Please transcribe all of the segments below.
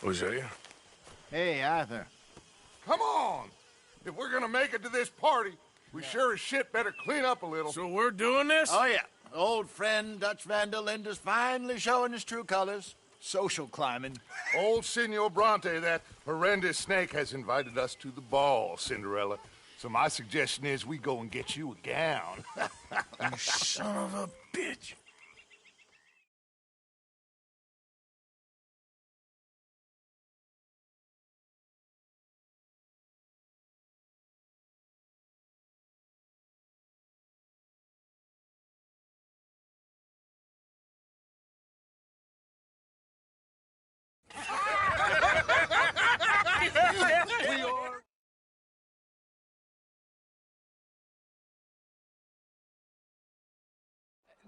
Hosea? Hey, Arthur. Come on! If we're gonna make it to this party, we sure as shit better clean up a little. So we're doing this? Oh, yeah. Old friend Dutch Van der Linde's finally showing his true colors. Social climbing. Old Senor Bronte, that horrendous snake, has invited us to the ball, Cinderella. So my suggestion is we go and get you a gown. You son of a bitch.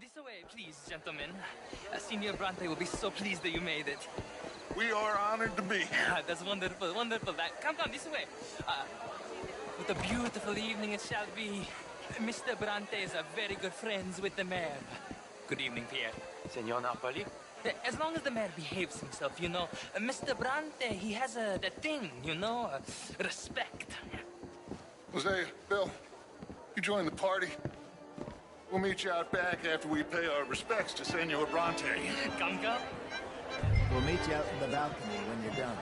This way, please, gentlemen. Senor Bronte will be so pleased that you made it. We are honored to be here. That's wonderful, wonderful. Come, this way. What a beautiful evening it shall be. Mr. Bronte is a very good friends with the mayor. Good evening, Pierre. Senor Napoli? As long as the mayor behaves himself, you know. Mr. Bronte, he has that thing, you know, respect. Hosea, Bill, you join the party. We'll meet you out back after we pay our respects to Senor Bronte. Come. We'll meet you out in the balcony when you're done.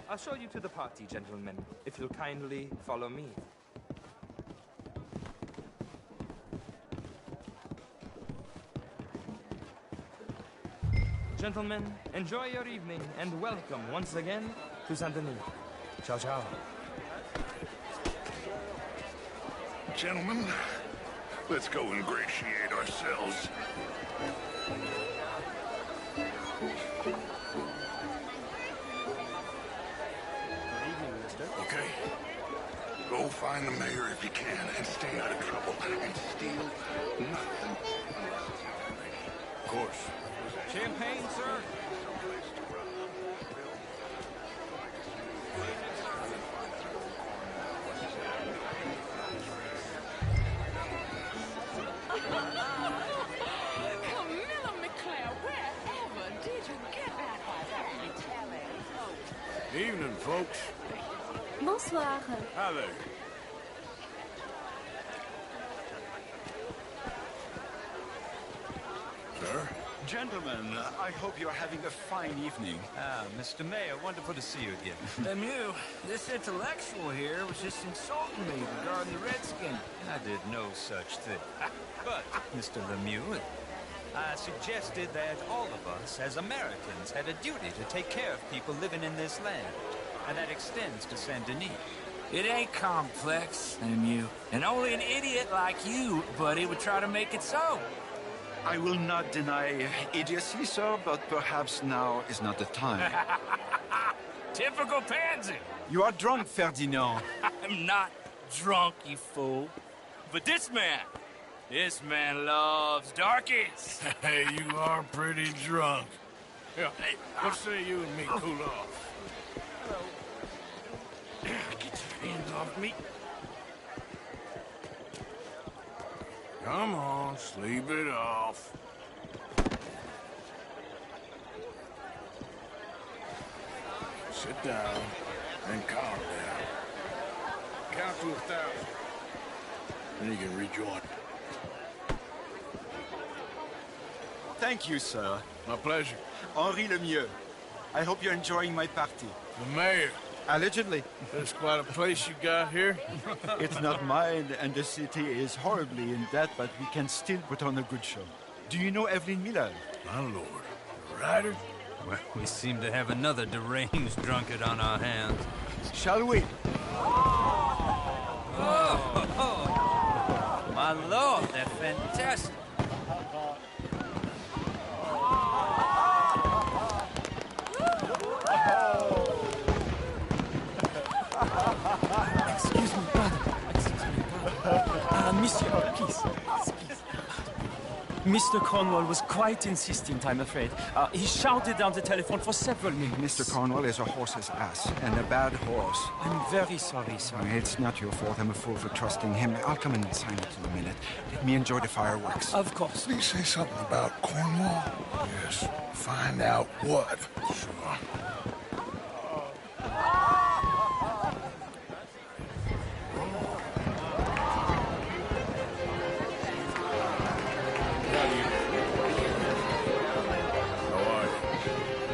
I'll show you to the party, gentlemen, if you'll kindly follow me. Gentlemen, enjoy your evening, and welcome once again to Saint Denis. Ciao, ciao. Gentlemen, let's go ingratiate ourselves. Okay. Go find the mayor if you can and stay out of trouble and steal nothing unless it's your lady. Of course. Champagne, sir? Evening, folks. Bonsoir. Hi there. Sir? Gentlemen, I hope you're having a fine evening. Ah, Mr. Mayor, wonderful to see you again. Lemieux, this intellectual here was just insulting me regarding the Redskin. I did no such thing. But, Mr. Lemieux, I suggested that all of us, as Americans, had a duty to take care of people living in this land. And that extends to Saint Denis. It ain't complex, Lemieux. And only an idiot like you, buddy, would try to make it so. I will not deny idiocy, sir, but perhaps now is not the time. Typical pansy. You are drunk, Ferdinand. I'm not drunk, you fool. But this man loves darkies. Hey, you are pretty drunk. Yeah, hey, what say you and me cool off? Get your hands off me. Come on, sleep it off. Sit down and calm down. Count to 1,000. Then you can rejoin. Thank you, sir. My pleasure. Henri Lemieux. I hope you're enjoying my party. The mayor. Allegedly. That's quite a place you got here. It's not mine, and the city is horribly in debt, but we can still put on a good show. Do you know Evelyn Miller? My lord. The writer? Well, we seem to have another deranged drunkard on our hands. Shall we? Oh, my lord, they're fantastic. Excuse me, pardon. Monsieur, please. Mr. Cornwall was quite insistent, I'm afraid. He shouted down the telephone for several minutes. Mr. Cornwall is a horse's ass, and a bad horse. I'm very sorry, sir. It's not your fault. I'm a fool for trusting him. I'll come and sign it in a minute. Let me enjoy the fireworks. Of course. Please say something about Cornwall. Yes. Find out what. Sure.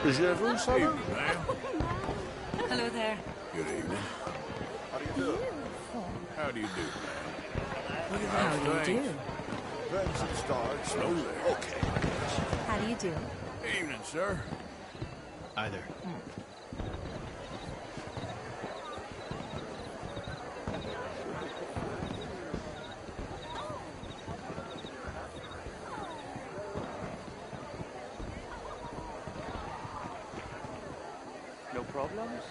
Is that room, Evening, ma'am. Hello there. Good evening. How do you do? How do you do, ma'am? How do you do? Thanks and stars. Slow there. Okay. How do you do? Evening, sir. Either. No problems?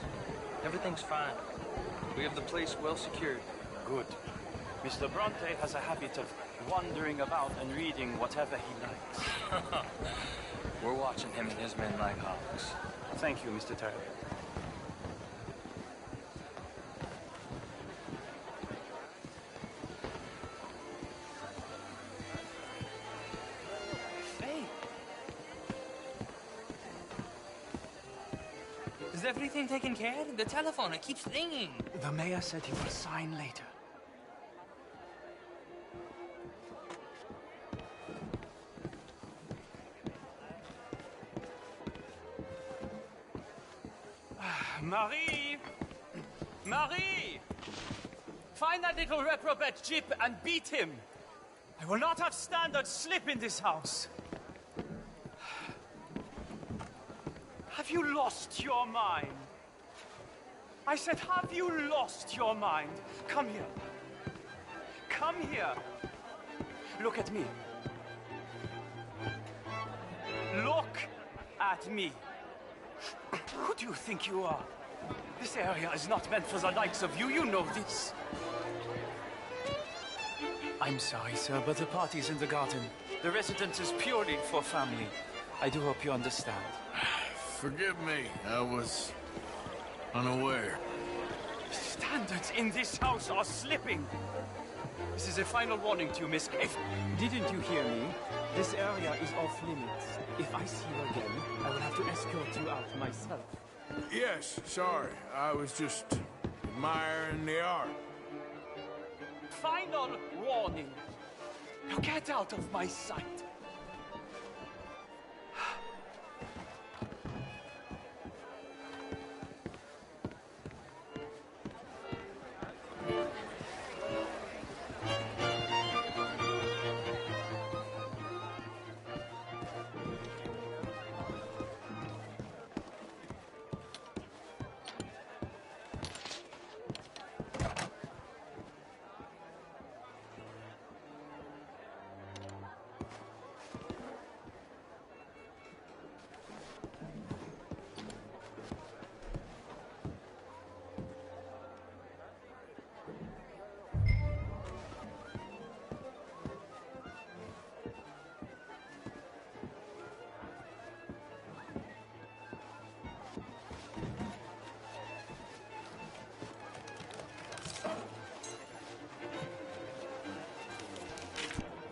Everything's fine. We have the place well secured. Good. Mr. Bronte has a habit of wandering about and reading whatever he likes. We're watching him and his men like hawks. Thank you, Mr. Turner. Is everything taken care of? The telephone, it keeps ringing. The mayor said he will sign later. Marie! Marie! Find that little reprobate Jip and beat him. I will not have standards slip in this house. Have you lost your mind? I said, have you lost your mind? Come here. Come here. Look at me. Look at me. Who do you think you are? This area is not meant for the likes of you. You know this. I'm sorry, sir, but the party's in the garden. The residence is purely for family. I do hope you understand. Forgive me. I was unaware. Standards in this house are slipping. This is a final warning to you, Miss. Didn't you hear me? This area is off limits. If I see you again, I will have to escort you out myself. Yes, sorry. I was just admiring the art. Final warning. Now get out of my sight.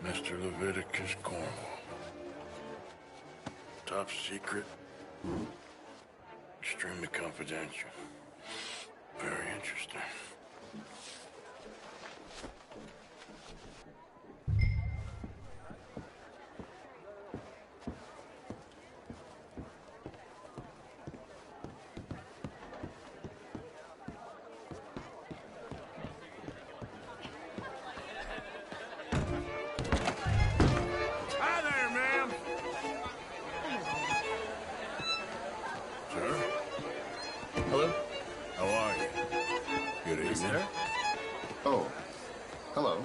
Mr. Leviticus Cornwall. Top secret. Extremely confidential. Very interesting. Oh, hello.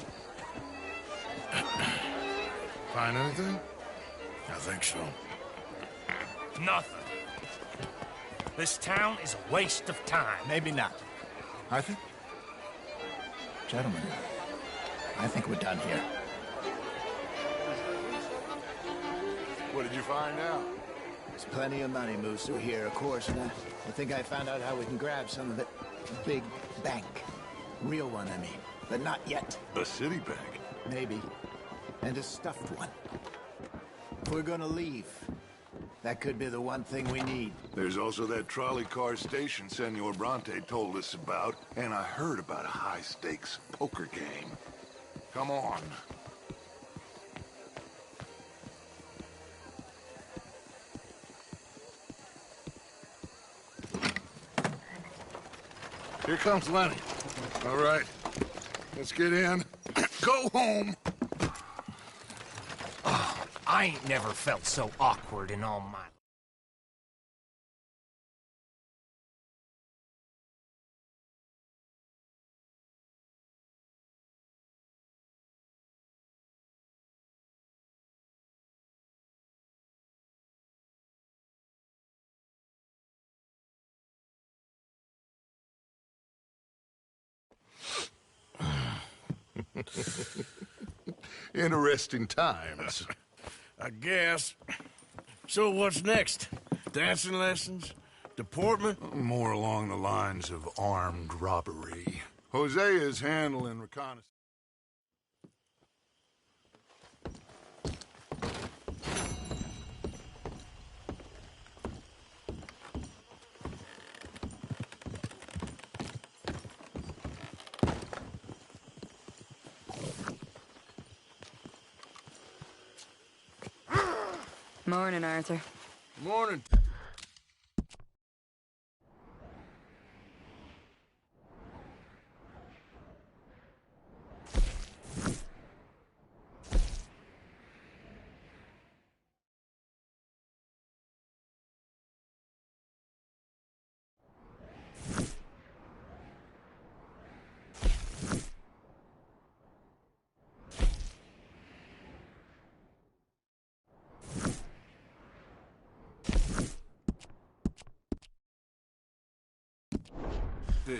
Find anything? I think so. Nothing. This town is a waste of time. Maybe not. Arthur? Gentlemen, I think we're done here. What did you find out? There's plenty of money moves through here, of course, and I think I found out how we can grab some of it. A big bank. Real one, I mean. But not yet. A city bank? Maybe. And a stuffed one. If we're gonna leave, that could be the one thing we need. There's also that trolley car station Senor Bronte told us about, and I heard about a high-stakes poker game. Come on. Here comes Lenny. All right, let's get in. Go home. Oh, I ain't never felt so awkward in all my... Interesting times. I guess. So what's next? Dancing lessons? Deportment? More along the lines of armed robbery. Hosea is handling reconnaissance. Morning, Arthur. Morning. There.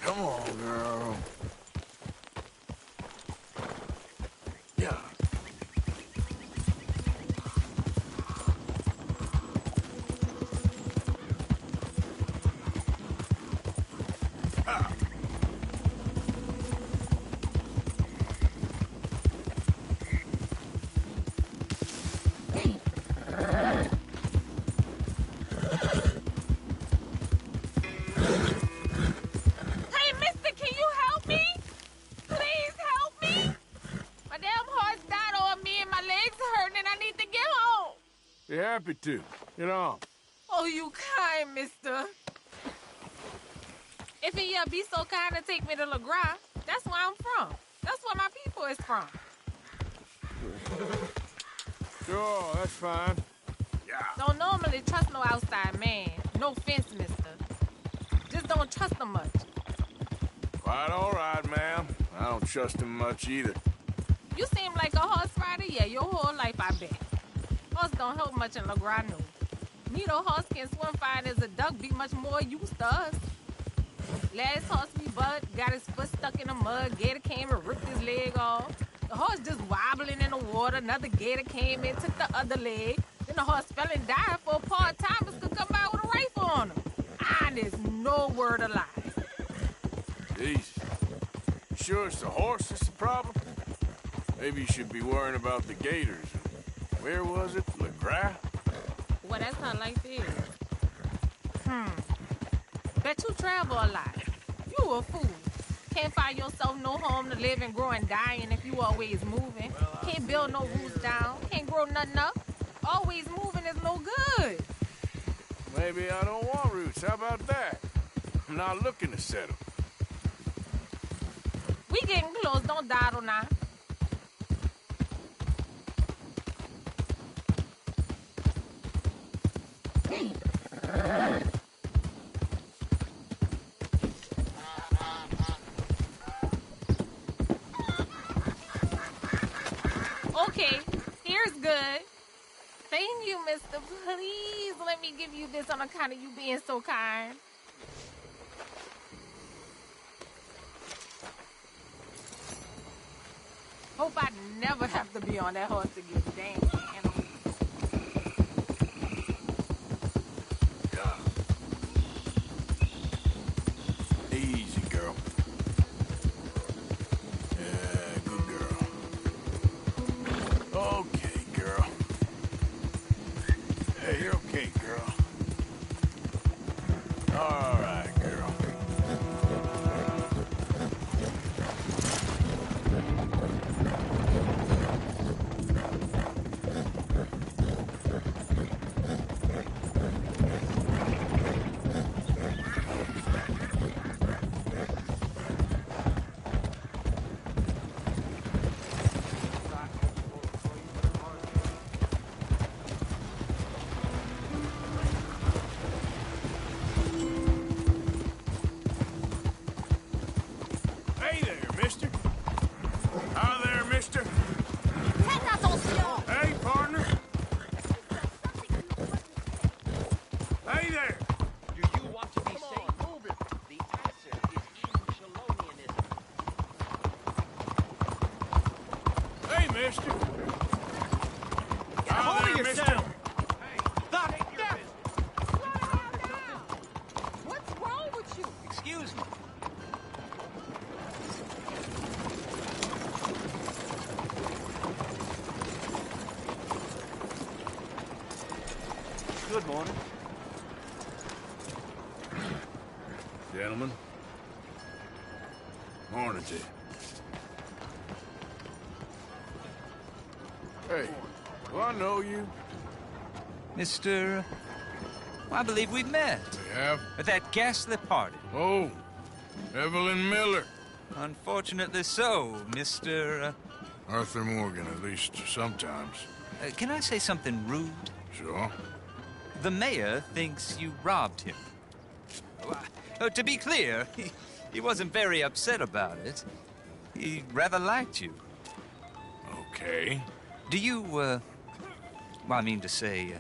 Come on, girl. Yeah. Happy to. Get on. Oh, you kind, mister. If you be so kind to take me to LeGras, that's where I'm from. That's where my people is from. Sure, that's fine. Yeah. Don't normally trust no outside man. No offense, mister. Just don't trust him much. Quite all right, ma'am. I don't trust him much either. You seem like a horse rider, yeah, your whole life, I bet. Horse don't help much in LeGras, no. Neither horse can swim fine as a duck, be much more used to us. Last horse we bought got his foot stuck in the mud, gator came and ripped his leg off. The horse just wobbling in the water, another gator came in, took the other leg. Then the horse fell and died for a part-timers could come by with a rifle on him. And there's no word of lie. Jesus. Sure it's the horse that's the problem? Maybe you should be worrying about the gators. Where was it? LeGras? Well, that's how life is. Bet you travel a lot. You a fool. Can't find yourself no home to live and grow and dying if you always moving. Can't build no roots down. Can't grow nothing up. Always moving is no good. Maybe I don't want roots. How about that? I'm not looking to settle. We getting close. Don't dawdle now. Okay, here's good. Thank you, mister. Please let me give you this on account of you being so kind. Hope I never have to be on that horse again. Dang, animal. Easy, girl. Yeah, good girl. Okay, girl. Hey, you're okay, girl. All right, girl. Hey there, mister. Hi there, mister. Hey, partner. Hey there. Do you want to be safe? Move it. The answer is Shalonianism. Hey, mister. Get a hold of yourself. What's wrong with you? Excuse me. Good morning. Gentlemen. Morning to you. Hey, do I know you? Mr. I believe we met. We have? At that ghastly party. Oh, Evelyn Miller. Unfortunately so, Mr. Arthur Morgan, at least sometimes. Can I say something rude? Sure. The mayor thinks you robbed him. To be clear, he wasn't very upset about it. He rather liked you. Okay. Do you, well, I mean to say,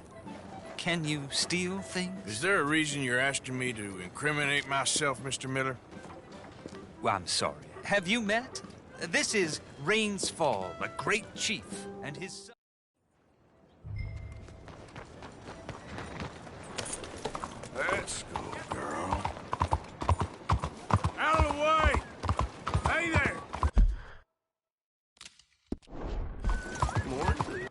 can you steal things? Is there a reason you're asking me to incriminate myself, Mr. Miller? Well, I'm sorry. Have you met? This is Rains Fall, a great chief, and his son. Let's go, girl. Out of the way! Hey there! Morning.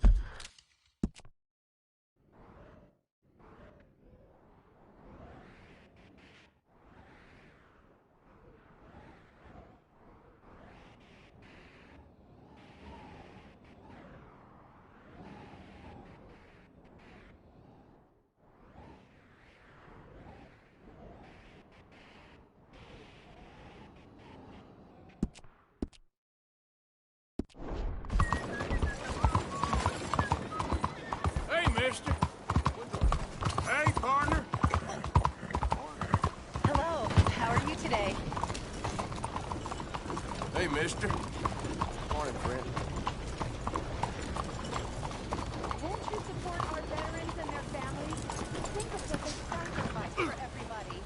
Hey, mister! Hey, partner! Hello, how are you today? Hey, mister. Morning, friend. Won't you support our veterans and their families? Think of what they sacrificed for everybody.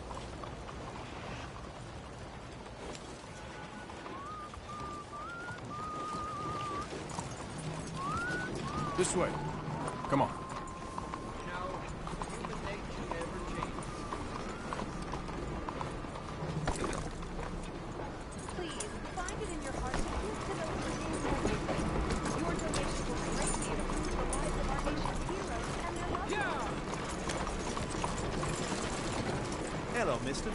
This way. Come on. Please, find it in your heart to give to those who need everything. Your donation will greatly improve the lives of our nation's heroes and their loved ones. Hello, mister.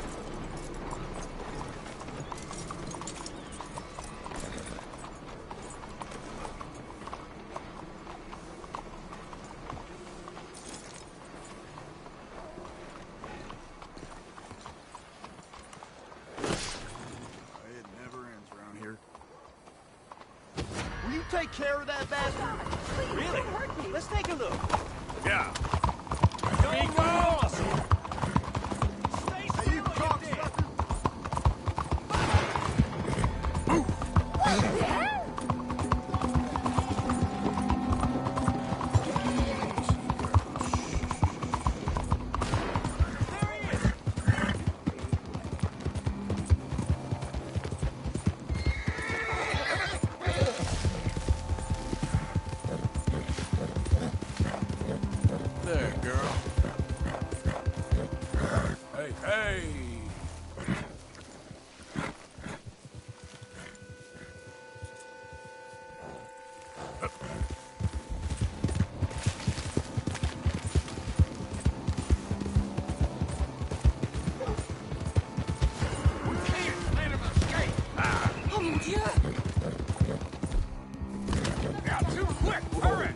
take care of that bastard? Please, Really? don't hurt me. Let's take a look. Yeah. Here he goes! Stay still, you cocksucker! What the hell? There, girl. Hey, hey! Oh mon Dieu! Now, too quick! Hurry!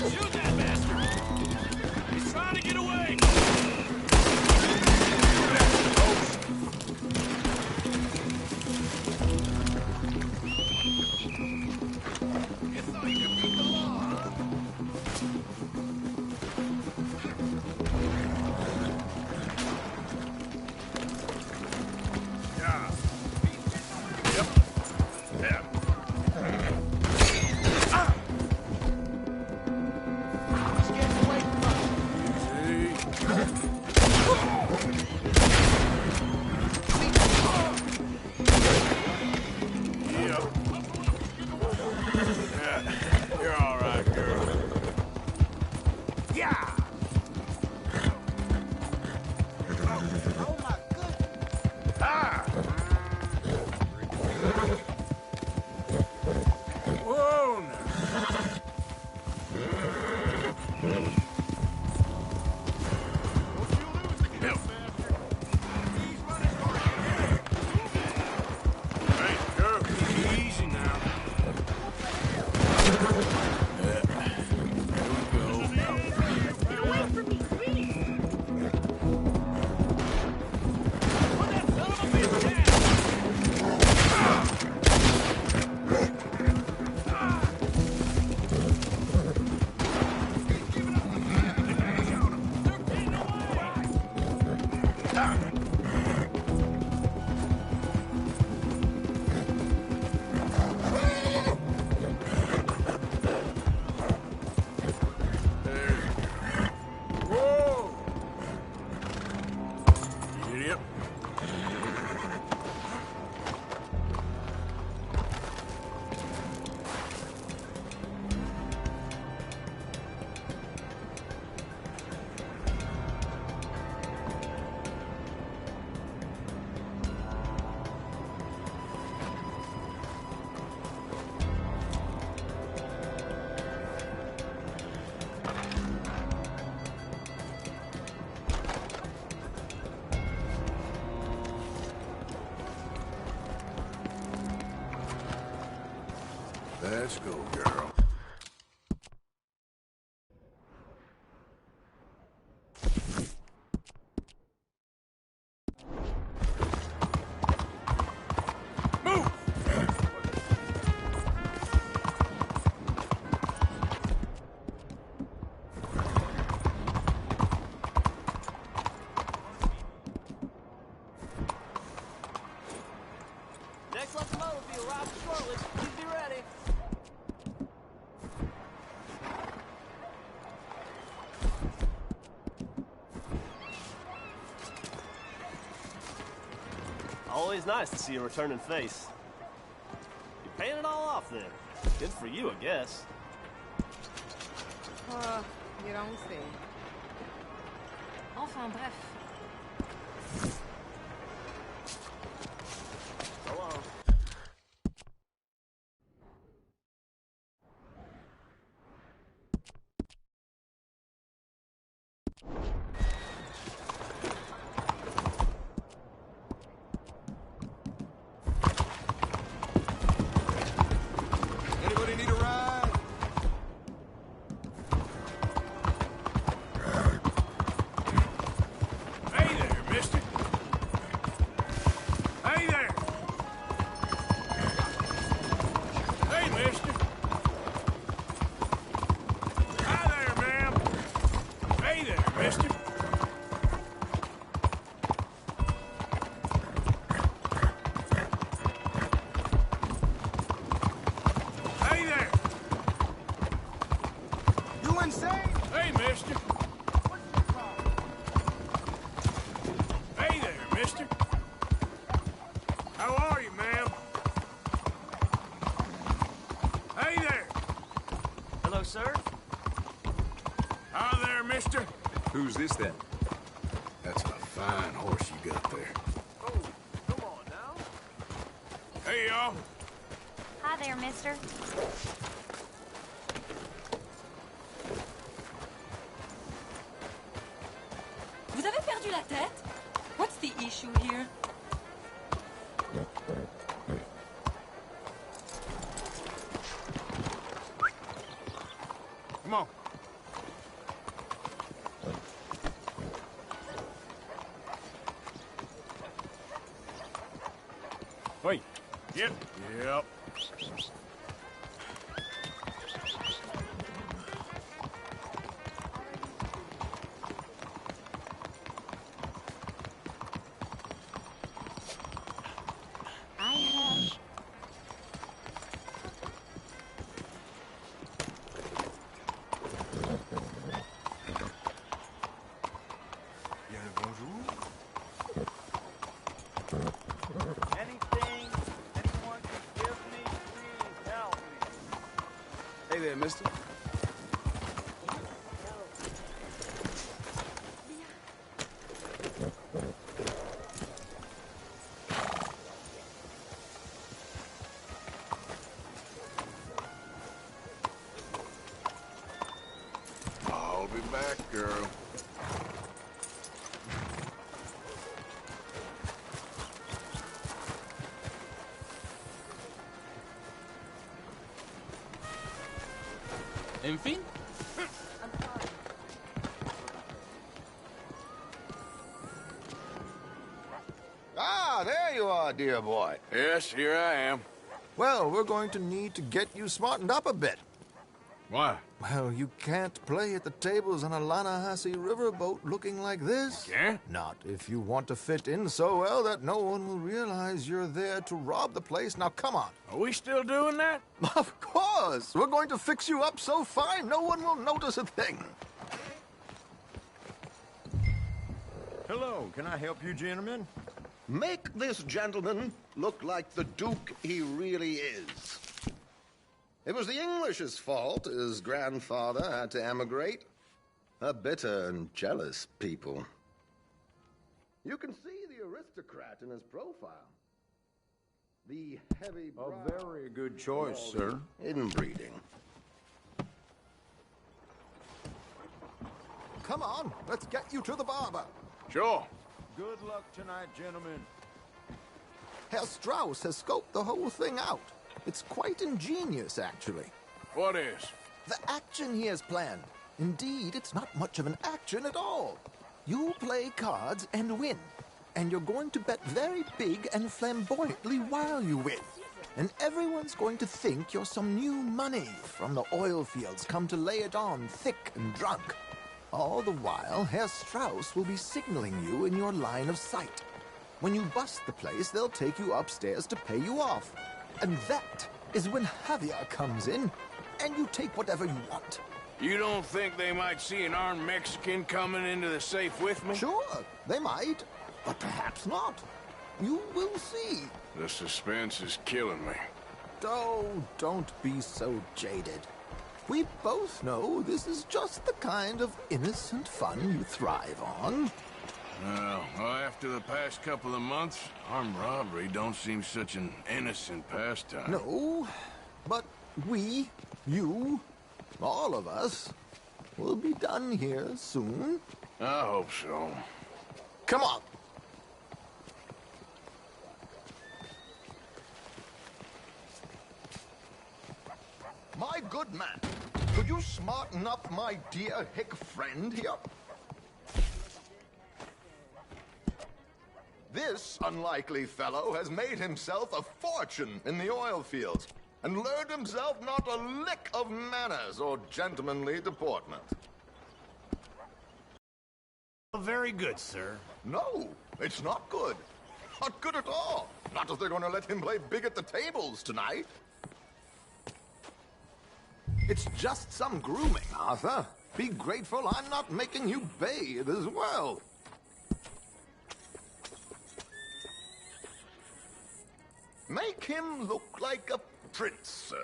Shoot that bastard! He's trying to get away! You thought you could beat the law, huh? Yeah. Yep. Yeah. Ah! He's getting away from us. Easy. Yep. Yeah. You're all right, girl. Yeah. Oh my goodness! Ah! Whoa, now. Hey, girl, easy now. Yeah. Here we go. Get away from me, please! Whoa! Idiot. Let's go, girl. Move! Next locomotive will arrive shortly. Please be ready. Always nice to see a returning face. You're paying it all off then. Good for you, I guess. You don't say. Enfin bref. So long. mister. Hey there, mister. How are you, ma'am? Hey there. Hello, sir. Hi there, mister. Who's this then? That's a fine horse you got there. Oh, come on now. Hey, y'all. Hi there, mister. Vous avez perdu la tête? What's the issue here? Come on. Wait. Yep. Yep. Anything anyone can give me, please help me. Hey there, mister. I'll be back, girl. En fin. Ah, there you are, dear boy. Yes, here I am. Well, we're going to need to get you smartened up a bit. Why? Well, you can't play at the tables on a Lannahechee riverboat looking like this. Can't? Not if you want to fit in so well that no one will realize you're there to rob the place. Now, come on. Are we still doing that? Of course. We're going to fix you up so fine no one will notice a thing. Hello, can I help you, gentlemen? Make this gentleman look like the Duke he really is. It was the English's fault his grandfather had to emigrate. A bitter and jealous people. You can see the aristocrat in his profile. The heavy brow. A very good choice, sir. Inbreeding. Come on, let's get you to the barber. Sure. Good luck tonight, gentlemen. Herr Strauss has scoped the whole thing out. It's quite ingenious, actually. What is? The action he has planned. Indeed, it's not much of an action at all. You play cards and win. And you're going to bet very big and flamboyantly while you win. And everyone's going to think you're some new money from the oil fields come to lay it on thick and drunk. All the while, Herr Strauss will be signaling you in your line of sight. When you bust the place, they'll take you upstairs to pay you off. And that is when Javier comes in, and you take whatever you want. You don't think they might see an armed Mexican coming into the safe with me? Sure, they might, but perhaps not. You will see. The suspense is killing me. Oh, don't be so jaded. We both know this is just the kind of innocent fun you thrive on. Well, after the past couple of months, armed robbery don't seem such an innocent pastime. No, but we, you, all of us, will be done here soon. I hope so. Come on. My good man, could you smarten up my dear hick friend here? This unlikely fellow has made himself a fortune in the oil fields and learned himself not a lick of manners or gentlemanly deportment. Very good, sir. No, it's not good. Not good at all. Not if they're going to let him play big at the tables tonight. It's just some grooming, Arthur. Be grateful I'm not making you bathe as well. Make him look like a prince, sir.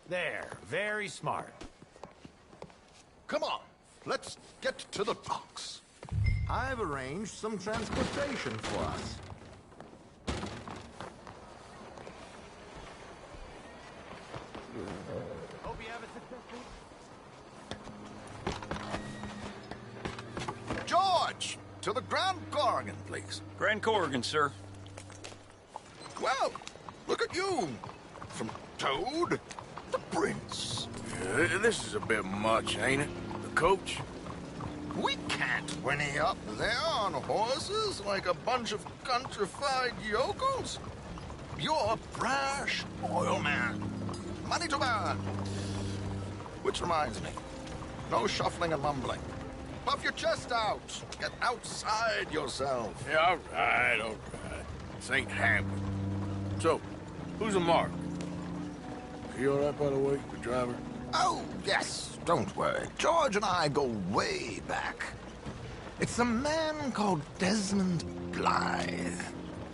There, very smart. Come on, let's get to the docks. I've arranged some transportation for us. Hope you have a successful... George, to the Grand Corrigan, please. Grand Corrigan, sir. Well, look at you. From Toad to Prince. Yeah, this is a bit much, ain't it? The coach? We can't whinny up there on horses like a bunch of countrified yokels. You're a brash oil man. Money to burn. Which reminds me, no shuffling and mumbling. Puff your chest out. Get outside yourself. Yeah, all right, all right. This ain't happening. So, who's a mark? You all right, by the way, the driver? Oh, yes. Don't worry. George and I go way back. It's a man called Desmond Blythe.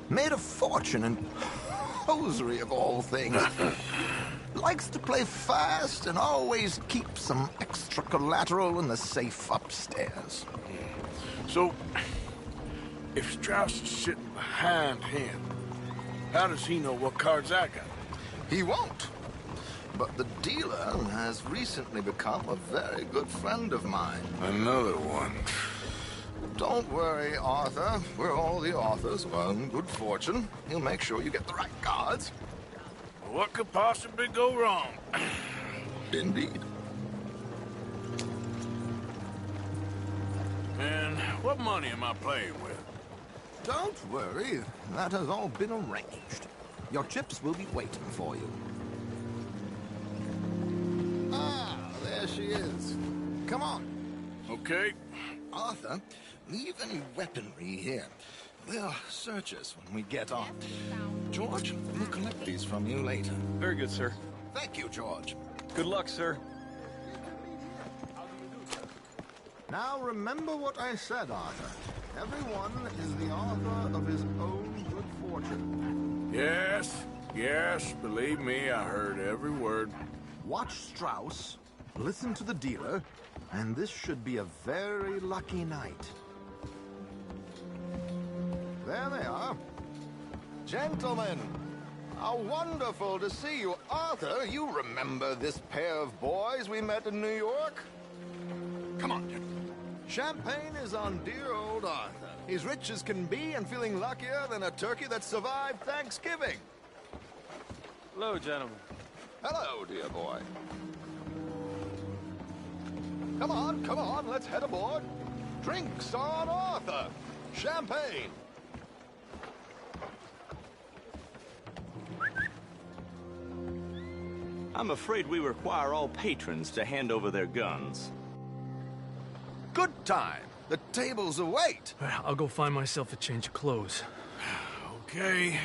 Made a fortune in hosiery of all things. Likes to play fast and always keeps some extra collateral in the safe upstairs. So, if Strauss is sitting behind him, how does he know what cards I got? He won't. But the dealer has recently become a very good friend of mine. Another one. Don't worry, Arthur. We're all the authors of our good fortune. He'll make sure you get the right cards. What could possibly go wrong? Indeed. And what money am I playing with? Don't worry. That has all been arranged. Your chips will be waiting for you. Ah, there she is. Come on. Okay. Arthur, leave any weaponry here. They'll search us when we get on. George, we'll collect these from you later. Very good, sir. Thank you, George. Good luck, sir. Now remember what I said, Arthur. Everyone is the author of his own good fortune. Yes, yes, believe me, I heard every word. Watch Strauss, listen to the dealer, and this should be a very lucky night. There they are. Gentlemen, how wonderful to see you. Arthur, you remember this pair of boys we met in New York? Come on, gentlemen. Champagne is on dear old Arthur. He's rich as can be and feeling luckier than a turkey that survived Thanksgiving. Hello, gentlemen. Hello, dear boy. Come on, let's head aboard. Drinks on Arthur. Champagne. I'm afraid we require all patrons to hand over their guns. Good time. The tables await. I'll go find myself a change of clothes. Okay.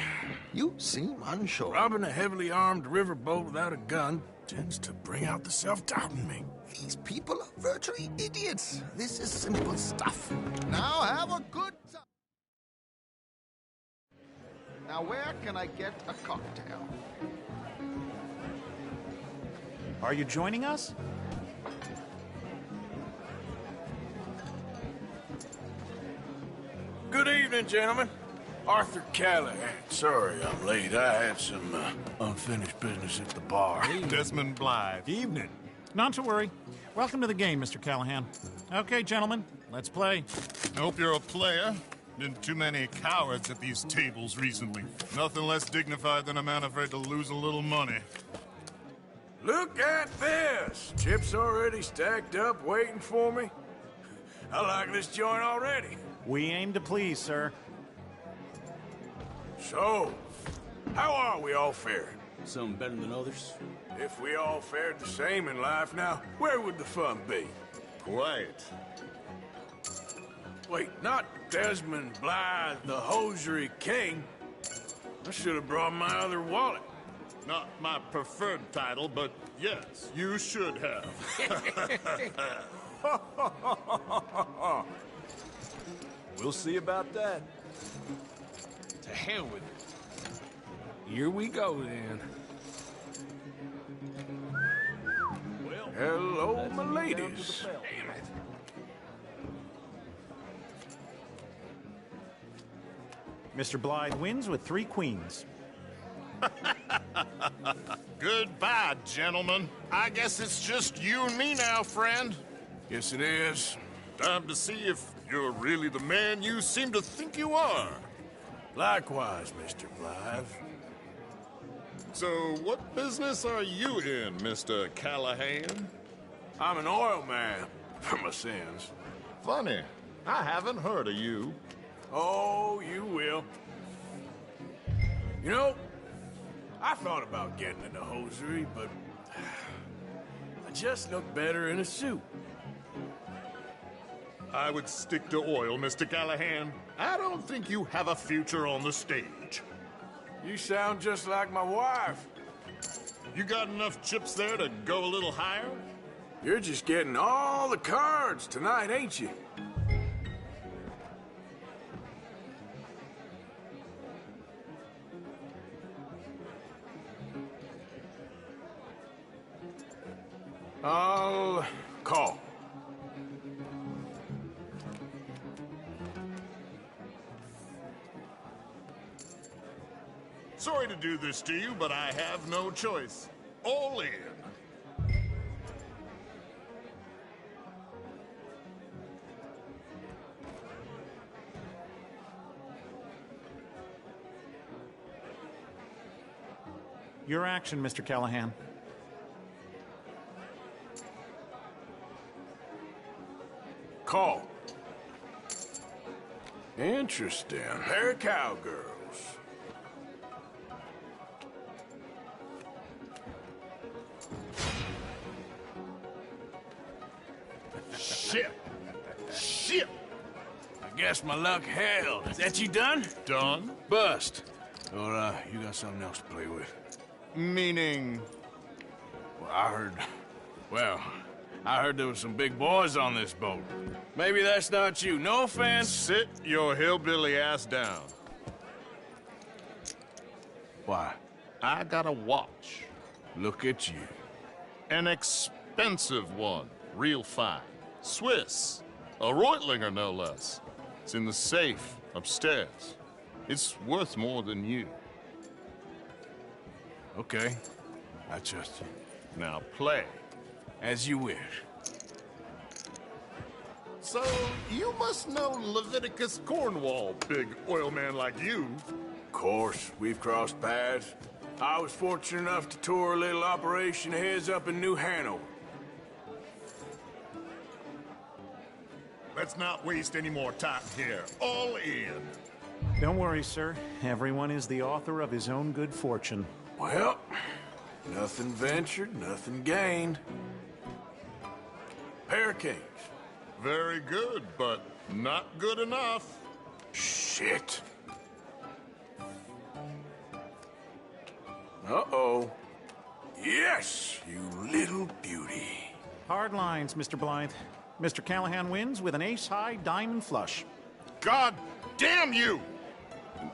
You seem unsure. Robbing a heavily armed riverboat without a gun tends to bring out the self-doubt in me. These people are virtually idiots. This is simple stuff. Now have a good time. Now where can I get a cocktail? Are you joining us? Good evening, gentlemen. Arthur Callahan. Sorry I'm late. I had some unfinished business at the bar. Desmond Blythe. Evening. Not to worry. Welcome to the game, Mr. Callahan. Okay, gentlemen, let's play. I hope you're a player. Been too many cowards at these tables recently. Nothing less dignified than a man afraid to lose a little money. Look at this! Chips already stacked up, waiting for me. I like this joint already. We aim to please, sir. So, how are we all faring? Some better than others. If we all fared the same in life now, where would the fun be? Quiet. Wait, not Desmond Blythe, the hosiery king. I should have brought my other wallet. Not my preferred title, but yes, you should have. We'll see about that. To hell with it. Here we go, then. Well, hello, my ladies. Damn it. Mr. Blythe wins with 3 queens. Goodbye, gentlemen. I guess it's just you and me now, friend. Yes, it is. Time to see if you're really the man you seem to think you are. Likewise, Mr. Blythe. So, what business are you in, Mr. Callahan? I'm an oil man, for my sins. Funny. I haven't heard of you. Oh, you will. You know, I thought about getting into hosiery, but I just look better in a suit. I would stick to oil, Mr. Callahan. I don't think you have a future on the stage. You sound just like my wife. You got enough chips there to go a little higher? You're just getting all the cards tonight, ain't you? I'll call. Sorry to do this to you, but I have no choice. All in. Your action, Mr. Callahan. Call. Interesting. Pair of cowgirls. Shit. Shit. I guess my luck held. Is that you done? Done? Bust. Or, you got something else to play with. Meaning? Well, I heard there was some big boys on this boat. Maybe that's not you. No offense. Sit your hillbilly ass down. Why? I got a watch. Look at you. An expensive one. Real fine. Swiss. A Reutlinger, no less. It's in the safe upstairs. It's worth more than you. Okay. I trust you. Now play. As you wish. So, you must know Leviticus Cornwall, big oil man like you. Of course, we've crossed paths. I was fortunate enough to tour a little operation of his up in New Hanover. Let's not waste any more time here. All in. Don't worry, sir. Everyone is the author of his own good fortune. Well, nothing ventured, nothing gained. Pair of kings. Very good, but not good enough. Shit. Uh-oh. Yes, you little beauty. Hard lines, Mr. Blythe. Mr. Callahan wins with an ace-high diamond flush. God damn you!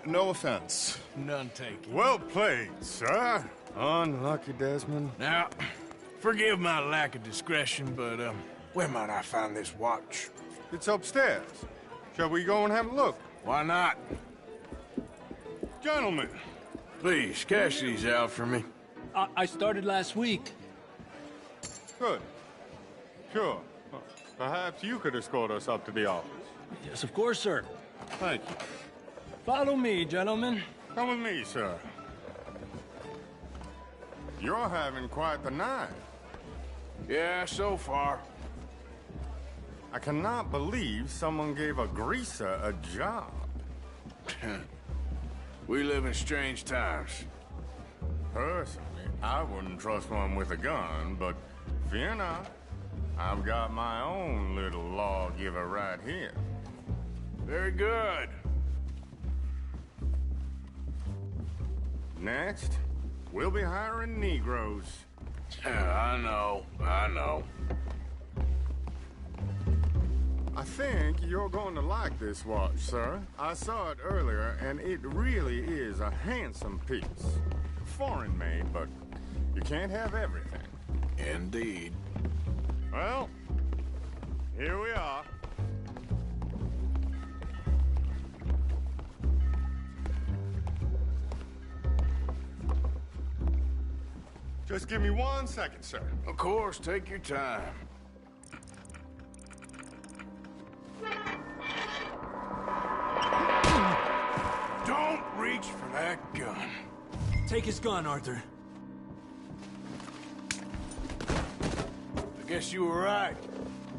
No offense. None taken. Well played, sir. Unlucky, Desmond. Now, forgive my lack of discretion, but, where might I find this watch? It's upstairs. Shall we go and have a look? Why not? Gentlemen. Please, cash these out for me. I started last week. Good. Sure. Perhaps you could escort us up to the office. Yes, of course, sir. Thank you. Follow me, gentlemen. Come with me, sir. You're having quite the night. Yeah, so far. I cannot believe someone gave a greaser a job. We live in strange times. Personally, I wouldn't trust one with a gun, but fear not. I've got my own little lawgiver right here. Very good. Next, we'll be hiring Negroes. I know. I think you're going to like this watch, sir. I saw it earlier, and it really is a handsome piece. Foreign made, but you can't have everything. Indeed. Well, here we are. Just give me 1 second, sir. Of course, take your time. Don't reach for that gun. Take his gun, Arthur. I guess you were right.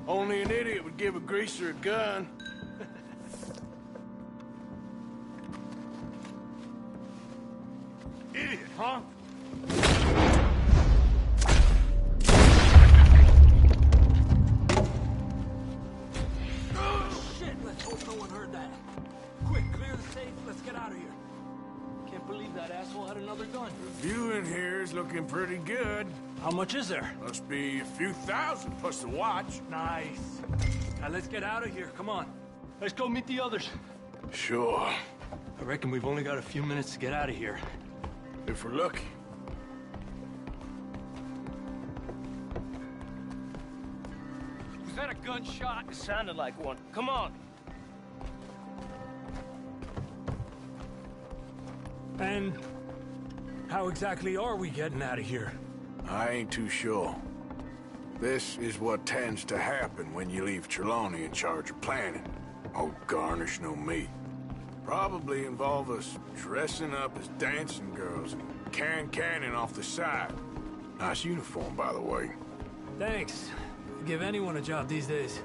Only an idiot would give a greaser a gun. Idiot, huh? Shit, let's hope no one heard that. Quick, clear the safe. Let's get out of here. Can't believe that asshole had another gun. The view in here is looking pretty good. How much is there? Must be a few thousand plus the watch. Nice. Now let's get out of here. Come on. Let's go meet the others. Sure. I reckon we've only got a few minutes to get out of here. If we're lucky. Was that a gunshot? It sounded like one. Come on. And how exactly are we getting out of here? I ain't too sure. This is what tends to happen when you leave Trelawney in charge of planning. Oh, garnish no meat. Probably involve us dressing up as dancing girls and canning off the side. Nice uniform, by the way. Thanks. Give anyone a job these days.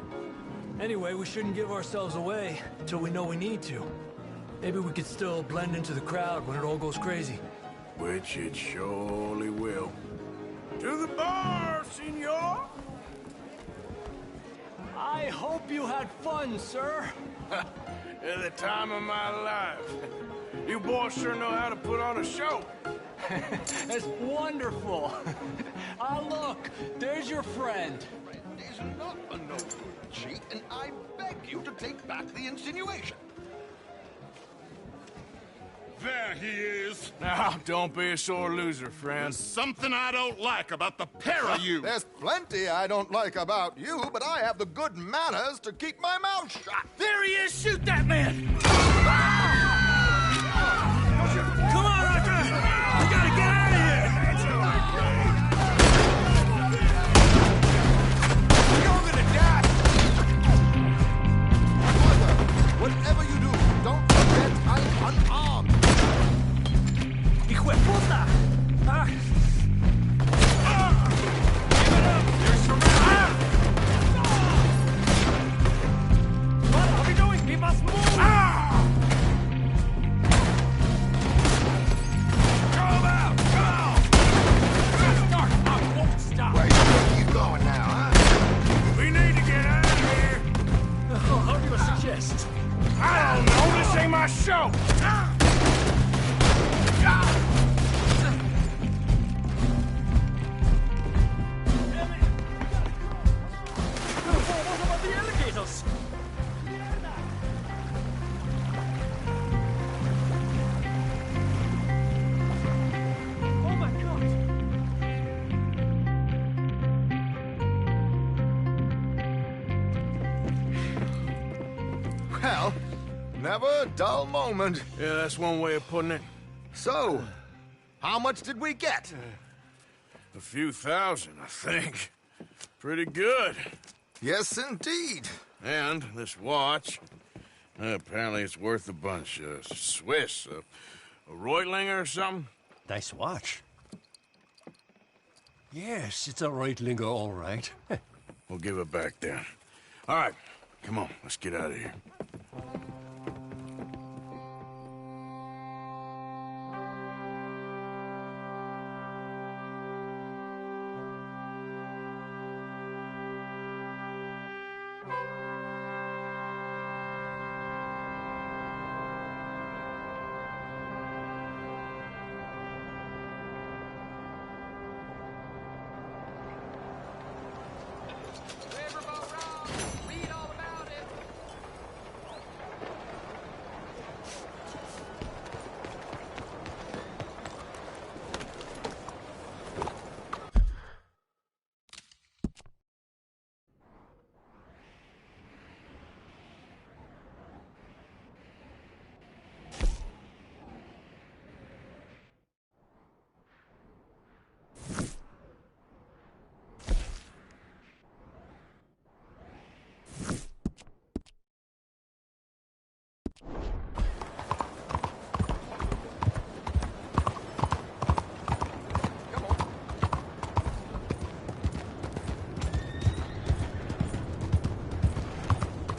Anyway, we shouldn't give ourselves away until we know we need to. Maybe we could still blend into the crowd when it all goes crazy. Which it surely will. To the bar, senor! I hope you had fun, sir. At the time of my life. You boys sure know how to put on a show. That's wonderful. Ah, look, there's your friend. Is not a noble cheat, and I beg you to take back the insinuation. There he is. Now, don't be a sore loser, friend. There's something I don't like about the pair of you. There's plenty I don't like about you, but I have the good manners to keep my mouth shut. There he is! Shoot that man! Come on, Arthur! We gotta get out of here! You're gonna die! Arthur, whatever you do, don't forget I'm unarmed. Hijo de puta! Give it up! You're surrounded! What are we doing? We must move! Come out! Come on! Start! I won't stop! Where are you going now, huh? We need to get out of here! How do you suggest? I don't know! This ain't my show! What about the alligators? Oh my God! Well, never a dull moment. Yeah, that's one way of putting it. So, how much did we get? A few thousand, I think. Pretty good. Yes, indeed. And this watch, apparently it's worth a bunch. Swiss, a Reutlinger or something? Nice watch. Yes, it's a Reutlinger, all right. We'll give it back then. All right, come on, let's get out of here.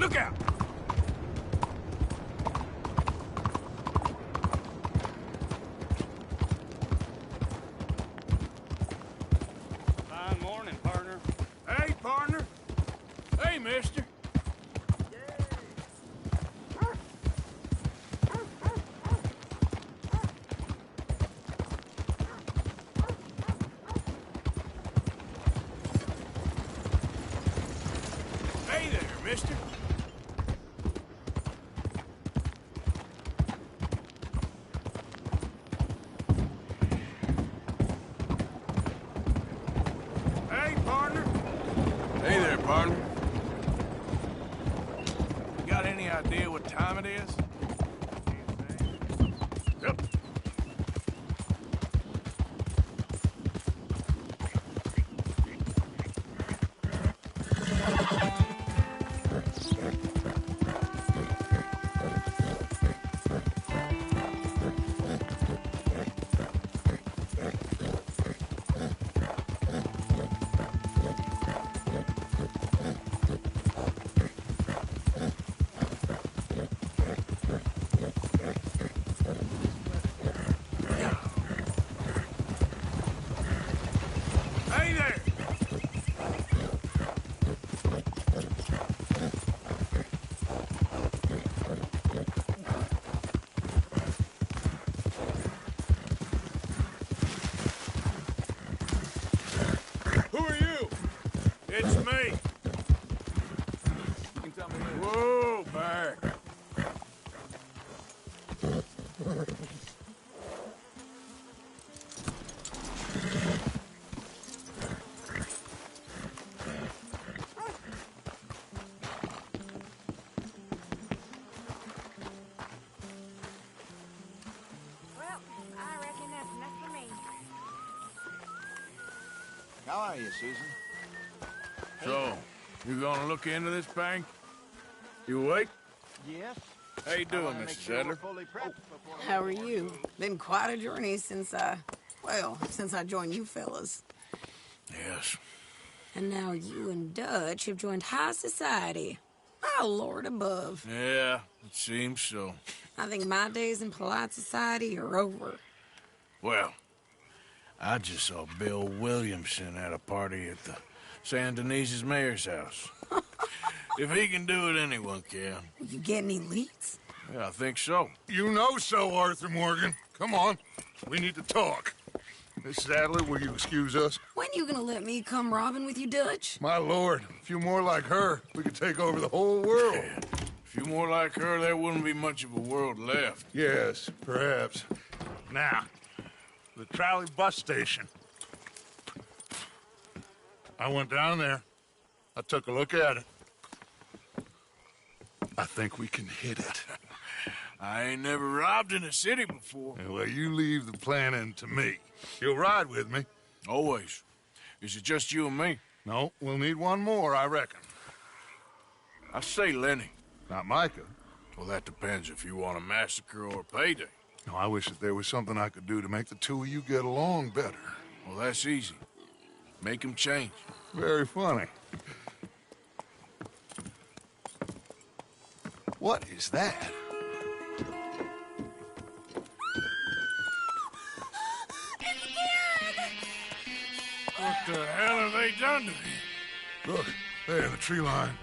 Look out! Fine morning, partner. Hey, partner. Hey, mister. Hey there, mister. Hey, partner. Hey there, partner. You got any idea what time it is? Yep. Hey there! Who are you? It's me. You can tell me who. Whoa, back. Well, I reckon that's enough for me. How are you, Susan? So, you gonna look into this bank? You awake? Yes. How you doing, Mrs. Adler? How are you? Been quite a journey since I joined you fellas. Yes. And now you and Dutch have joined high society. Oh, Lord above. Yeah, it seems so. I think my days in polite society are over. Well, I just saw Bill Williamson at a party at the San Denise's mayor's house. If he can do it, anyone can. You get any leads? Yeah, I think so. You know so, Arthur Morgan. Come on. We need to talk. Mrs. Adler, will you excuse us? When you gonna let me come robbing with you, Dutch? My lord, a few more like her, we could take over the whole world. Yeah. A few more like her, there wouldn't be much of a world left. Yes, perhaps. Now, the trolley bus station. I went down there. I took a look at it. I think we can hit it. I ain't never robbed in a city before. Well, you leave the planning to me. You'll ride with me? Always. Is it just you and me? No, we'll need one more, I reckon. I say Lenny. Not Micah. Well, that depends if you want a massacre or a payday. No, I wish that there was something I could do to make the two of you get along better. Well, that's easy. Make them change. Very funny. What is that? What the hell have they done to me? Look, there, the tree line.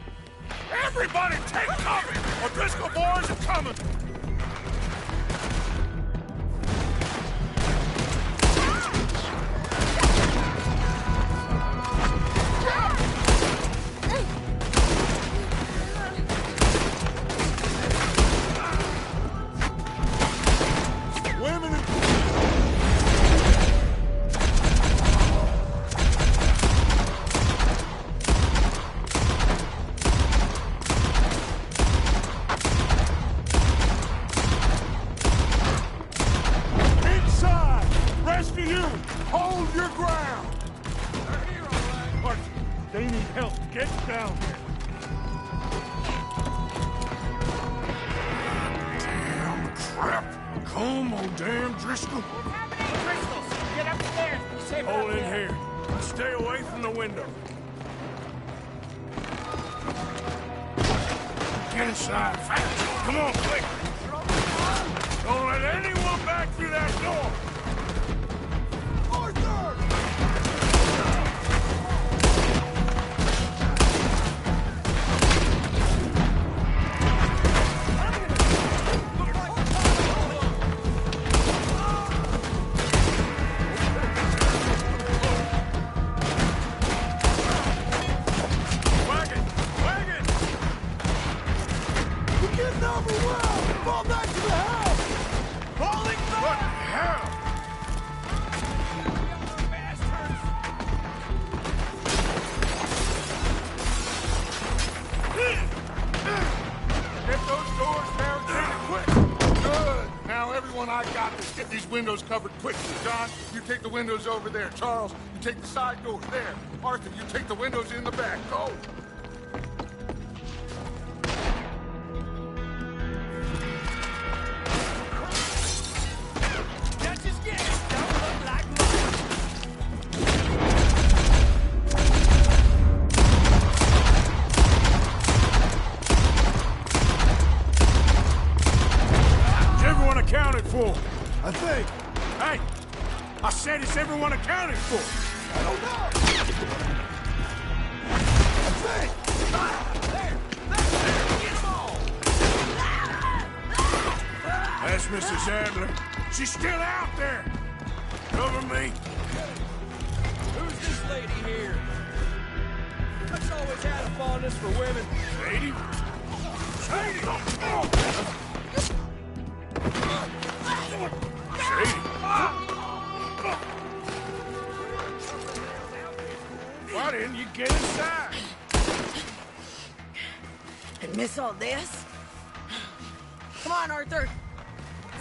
Everybody take cover! O'Driscoll boys are coming! Women and... Inside! Rest of you! Hold your ground! Archie, they need help. Get down there. Damn crap. Come on, damn Driscoll. Driscoll, get upstairs. Be safe Hold out in there. here. Stay away from the window. inside, fast. Come on, quick. Don't let anyone back through that door. Windows covered quickly. John, you take the windows over there. Charles, you take the side doors there. Arthur, you take the windows in the back. Go! That's his game. Don't look like Is everyone accounted for? I think. Hey! I said, is everyone accounted for? I don't know. I think. That's Mrs. Adler. She's still out there. Cover me. Who's this lady here? I've always had a fondness for women. Sadie? Sadie! Why didn't you get inside? And miss all this? Come on, Arthur.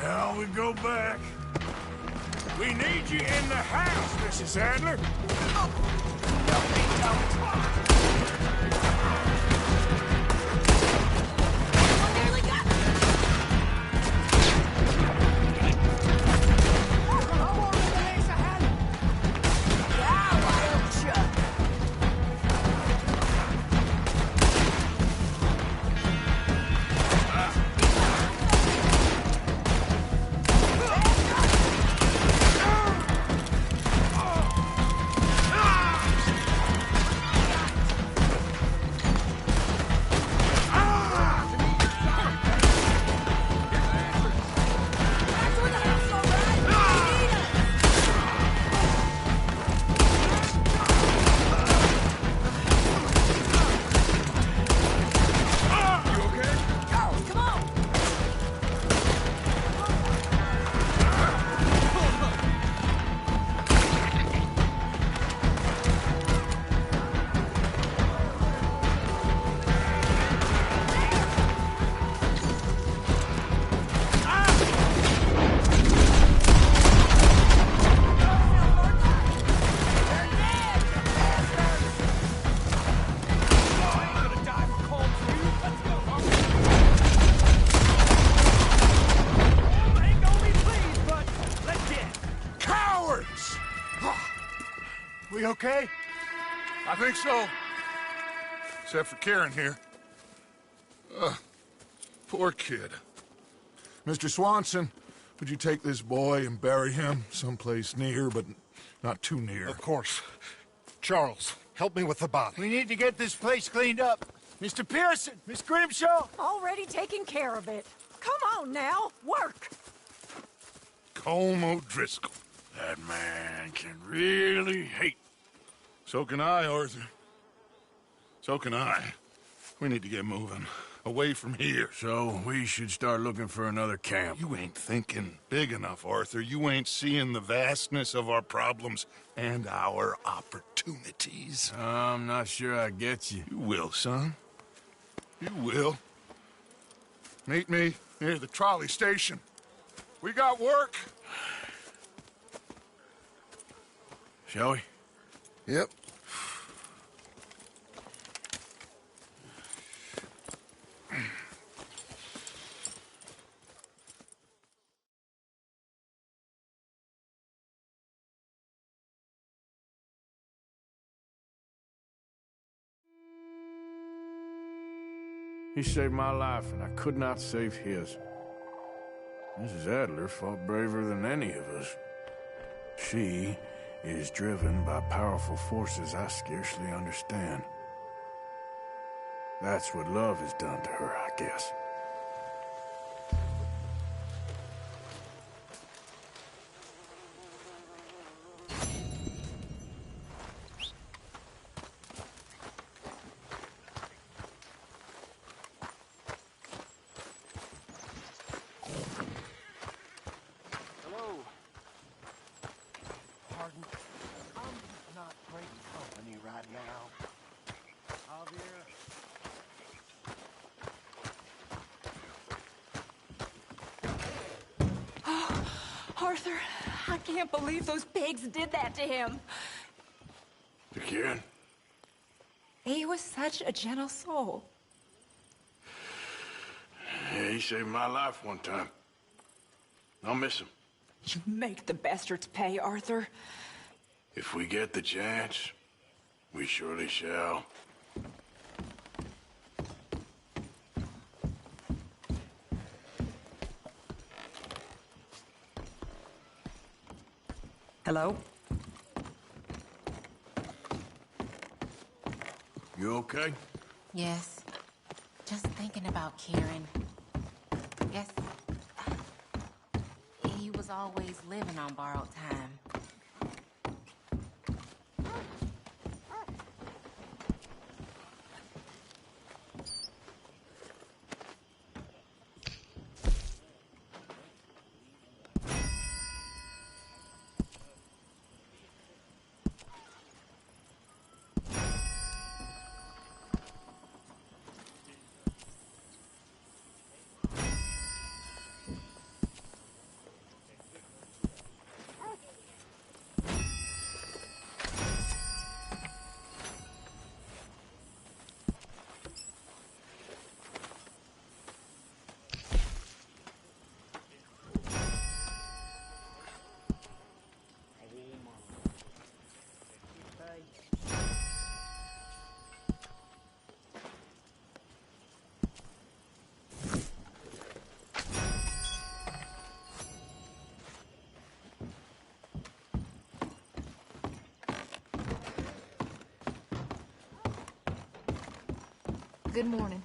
Now we go back. We need you in the house, Mrs. Adler. We okay? I think so. Except for Karen here. Poor kid. Mr. Swanson, would you take this boy and bury him someplace near, but not too near? Of course. Charles, help me with the body. We need to get this place cleaned up. Mr. Pearson, Miss Grimshaw. Already taking care of it. Come on now, work. Colm O'Driscoll. That man can really hate. So can I, Arthur. So can I. We need to get moving. Away from here. So we should start looking for another camp. You ain't thinking big enough, Arthur. You ain't seeing the vastness of our problems and our opportunities. I'm not sure I get you. You will, son. You will. Meet me near the trolley station. We got work. Shall we? Yep. He saved my life, and I could not save his. Mrs. Adler fought braver than any of us. She is driven by powerful forces I scarcely understand. That's what love has done to her, I guess. Hello. Pardon? I'm not great company right now. Javier. Arthur, I can't believe those pigs did that to him. To Kieran? He was such a gentle soul. Yeah, he saved my life one time. I'll miss him. You make the bastards pay, Arthur. If we get the chance, we surely shall. Hello? You okay? Yes. Just thinking about Kieran. Guess he was always living on borrowed time. Good morning.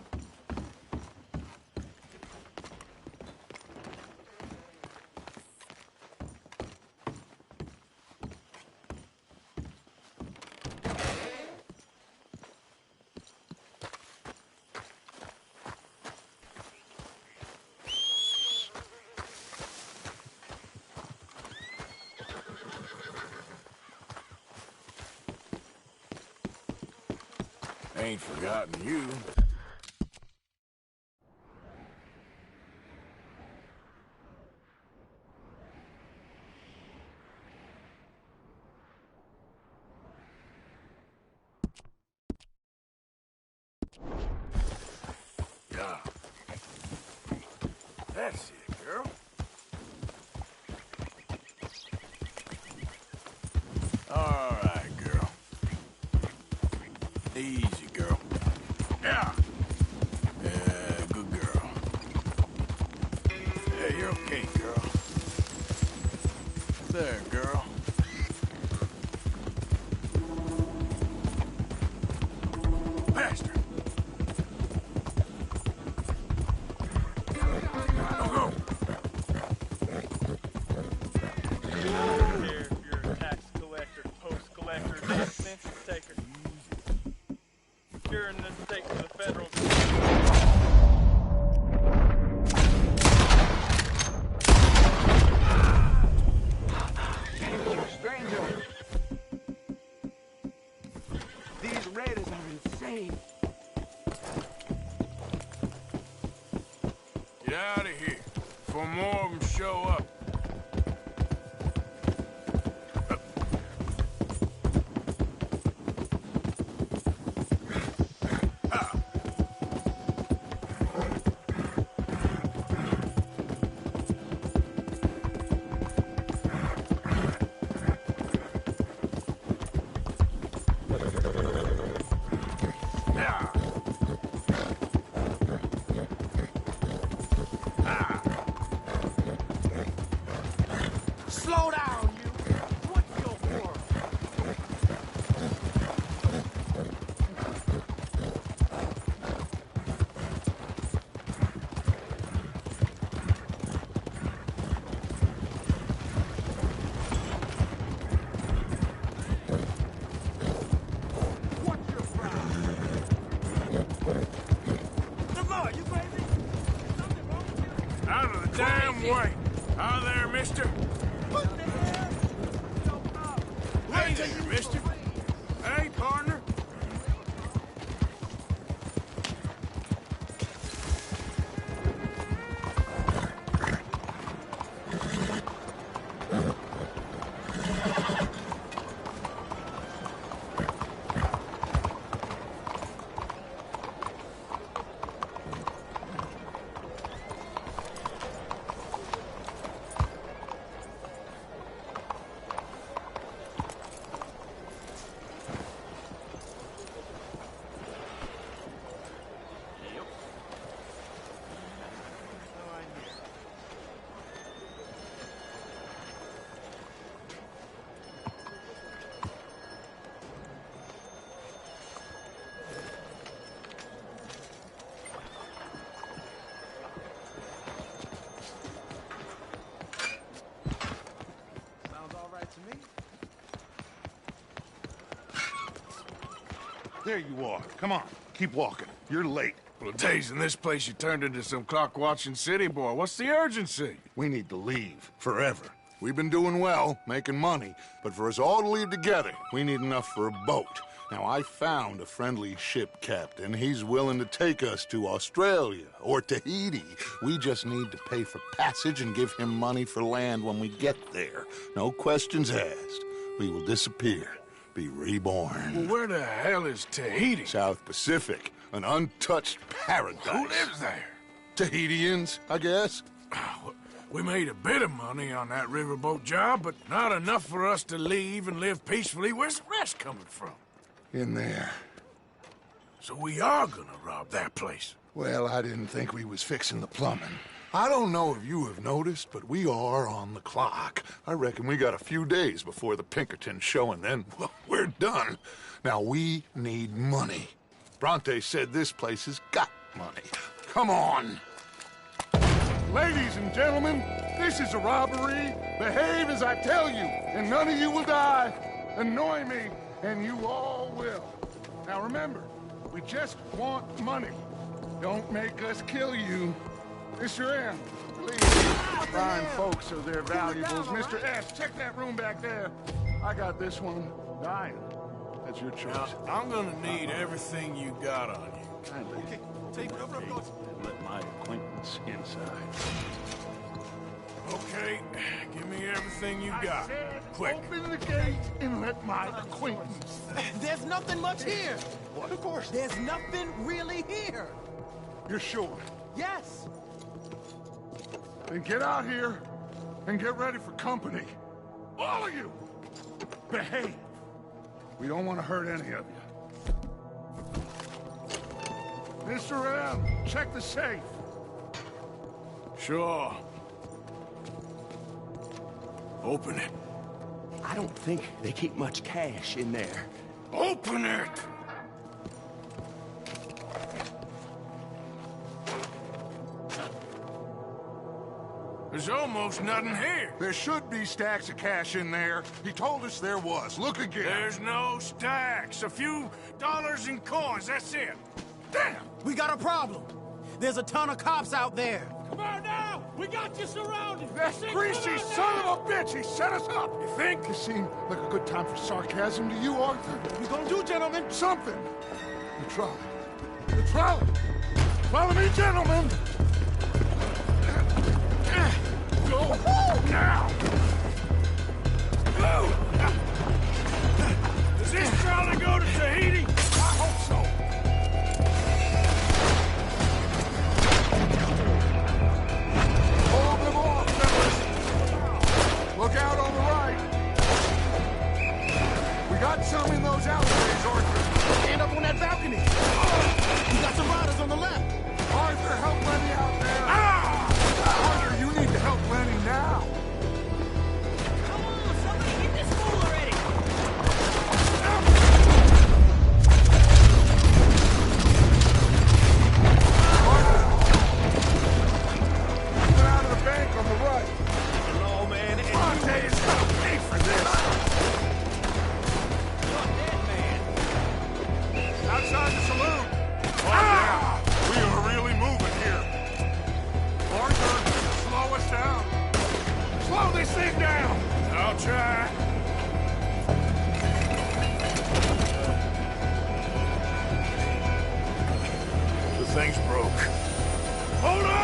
Ain't forgotten you. Yeah. That's it, girl. All right, girl. Easy, girl. Yeah. Good girl. Yeah, you're okay, girl. There, girl. Faster. Go, go. Here, if you're a tax collector, post collector, or census taker. You're in the state of the federal. Thank you, stranger. These raiders are insane. Get out of here before more of them show up. damn way. Hi there, mister. Hey there, mister. Hey, partner. There you are. Come on, keep walking. You're late. Well, days in this place, you turned into some clock-watching city boy. What's the urgency? We need to leave. Forever. We've been doing well, making money, but for us all to leave together, we need enough for a boat. Now, I found a friendly ship captain. He's willing to take us to Australia or Tahiti. We just need to pay for passage and give him money for land when we get there. No questions asked. We will disappear. Be reborn. Well, where the hell is Tahiti? South Pacific, an untouched paradise. Who lives there? Tahitians, I guess. We made a bit of money on that riverboat job, but not enough for us to leave and live peacefully. Where's the rest coming from? In there. So we are gonna rob that place. Well, I didn't think we was fixing the plumbing. I don't know if you have noticed, but we are on the clock. I reckon we got a few days before the Pinkerton show, and then, well, we're done. Now, we need money. Bronte said this place has got money. Come on. Ladies and gentlemen, this is a robbery. Behave as I tell you, and none of you will die. Annoy me, and you all will. Now, remember, we just want money. Don't make us kill you. Mr. M, please. Fine folks are their valuables. Mr. S, check that room back there. I got this one. Diane, that's your choice. Now, I'm gonna need everything you got on you. Kindly. Okay, take it over. And let my acquaintance inside. Okay, give me everything you got. Quick. Open the gate and let my acquaintance. There's nothing much here. What? Of course. There's nothing really here. You're sure? Yes. Then get out here and get ready for company. All of you! Behave. We don't want to hurt any of you. Mr. M, check the safe. Sure. Open it. I don't think they keep much cash in there. Open it! There's almost nothing here. There should be stacks of cash in there. He told us there was. Look again. There's no stacks. A few dollars in coins, that's it. Damn! We got a problem. There's a ton of cops out there. Come on now! We got you surrounded! That greasy son of a bitch! He set us up! You think? It seemed like a good time for sarcasm to you, Arthur? What we gonna do, gentlemen? Something! The trolley. The trolley! Follow me, gentlemen! Go now! Go! Does this trolley go to Tahiti? I hope so. Hold them off, fellas. Look out on the right. We got some in those alleyways, Arthur. Stand up on that balcony. We got some riders on the left. Arthur, help Lenny out there. Arthur, you need to help Lenny now. Come on, somebody get this fool already! I'll try. The thing's broke. Hold on!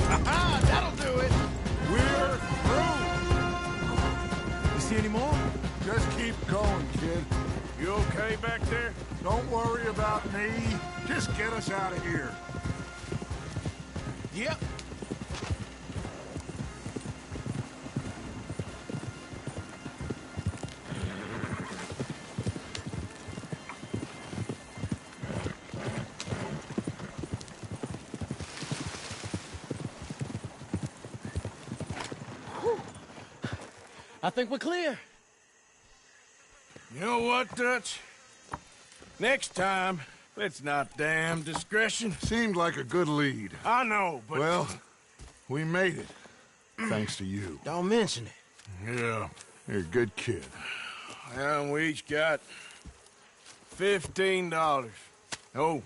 Aha! That'll do it! We're through! You see any more? Just keep going, kid. You okay back there? Don't worry about me. Just get us out of here. Yep. I think we're clear. You know what, Dutch? Next time, let's not damn discretion. Seemed like a good lead. I know, but... Well, we made it. Thanks to you. Don't mention it. Yeah. You're a good kid. And we each got $15. Oh,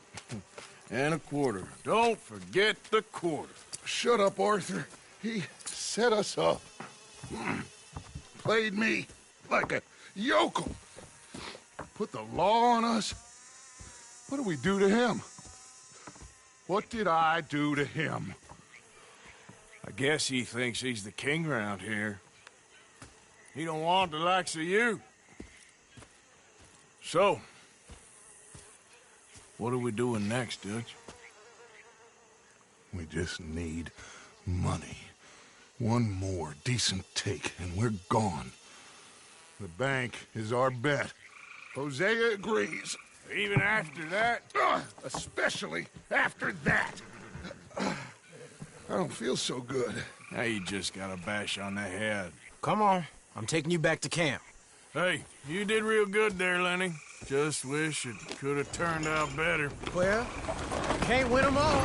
and a quarter. Don't forget the quarter. Shut up, Arthur. He set us up. Played me like a yokel. Put the law on us. What did we do to him? What did I do to him? I guess he thinks he's the king around here. He don't want the likes of you. So, what are we doing next, Dutch? We just need money. One more decent take, and we're gone. The bank is our bet. Hosea agrees. Even after that? Especially after that. I don't feel so good. Now you just got a bash on the head. Come on. I'm taking you back to camp. Hey, you did real good there, Lenny. Just wish it could have turned out better. Well, can't win them all.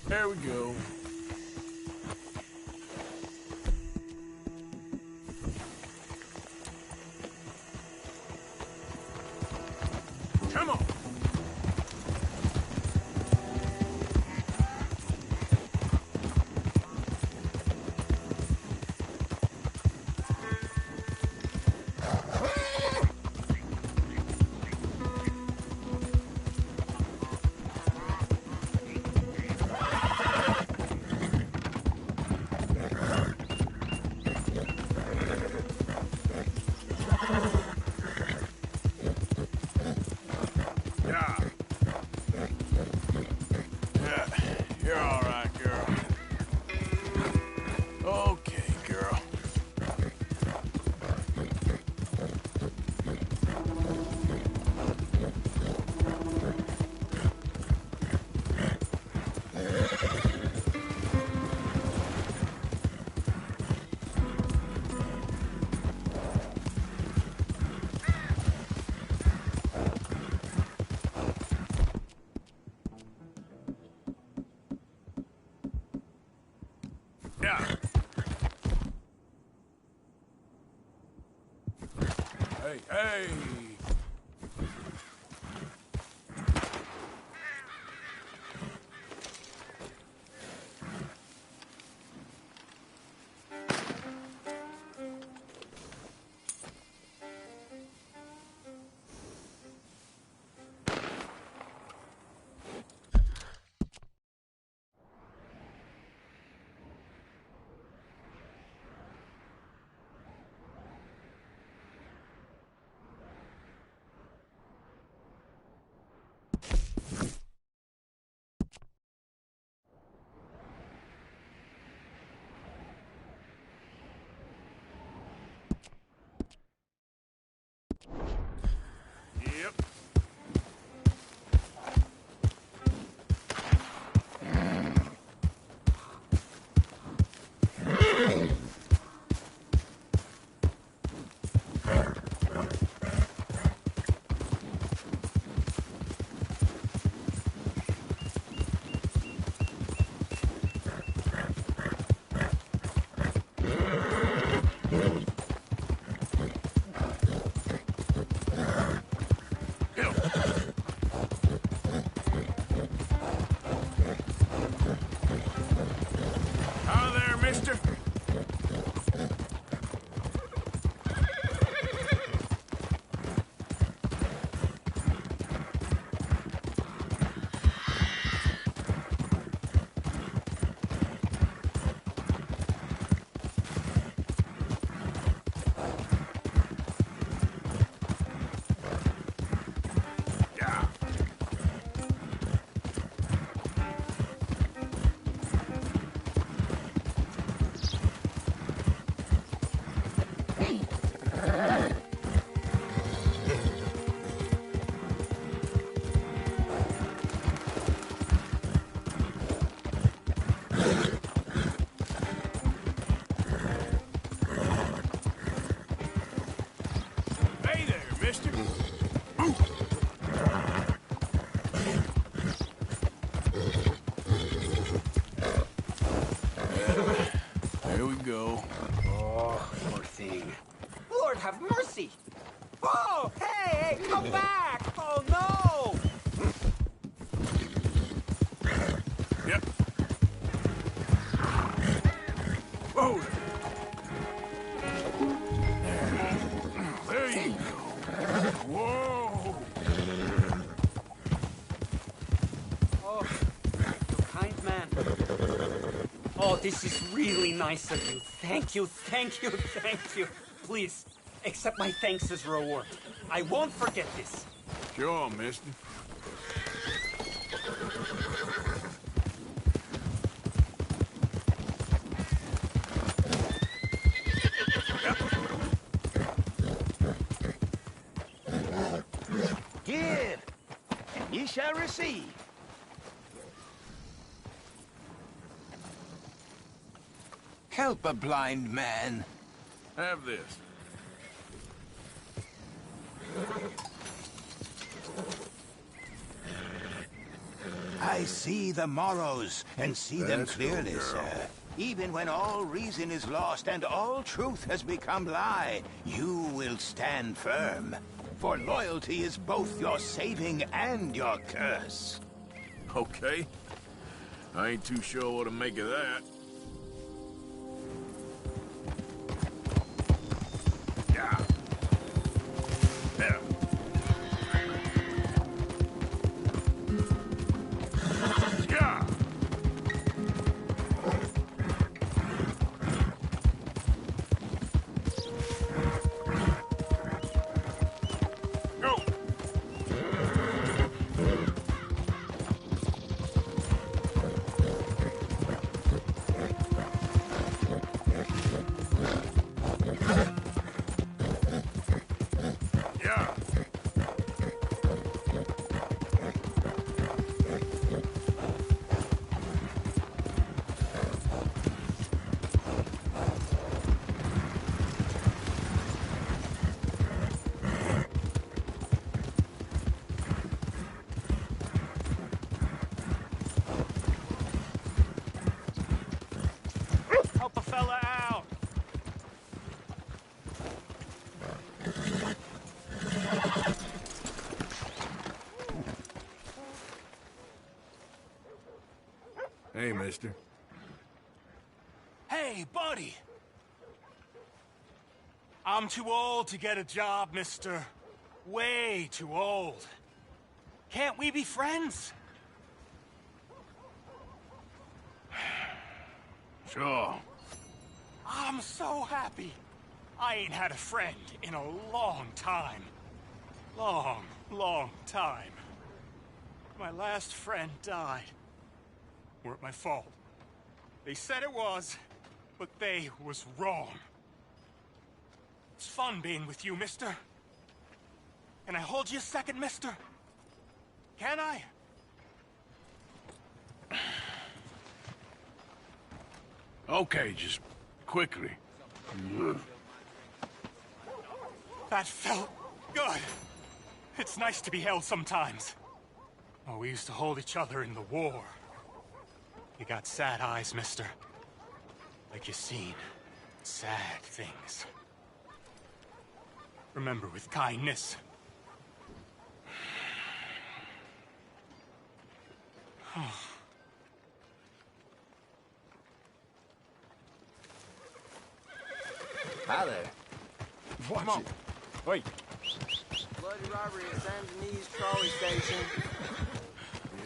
There we go. Come on. Hey, hey! Yep. Hi there, mister. Hey there, mister. There we go. Oh, poor thing. Lord have mercy! Oh, hey, come back! Oh, no! Yep. Whoa. There you go. Whoa. Oh, you kind man. Oh, this is really nice of you. Thank you, thank you, thank you. Please, accept my thanks as reward. I won't forget this. Sure, mister. Give, and ye shall receive. Help a blind man. Have this. I see the morrows, and see them Let's go, clearly, girl. sir. Even when all reason is lost and all truth has become lie, you will stand firm. For loyalty is both your saving and your curse. Okay. I ain't too sure what to make of that. Yeah. Yeah. Yeah. Go. mister. Hey, buddy! I'm too old to get a job, mister. Way too old. Can't we be friends? Sure. I'm so happy. I ain't had a friend in a long time. Long time. My last friend died. Weren't my fault. They said it was, but they was wrong. It's fun being with you, mister. Can I hold you a second, mister? Can I? Okay, just quickly. That felt good. It's nice to be held sometimes. Oh, we used to hold each other in the war. You got sad eyes, mister. Like you seen sad things. Remember with kindness. Hi there. Watch it. Wait. Bloody robbery at San Denis trolley station.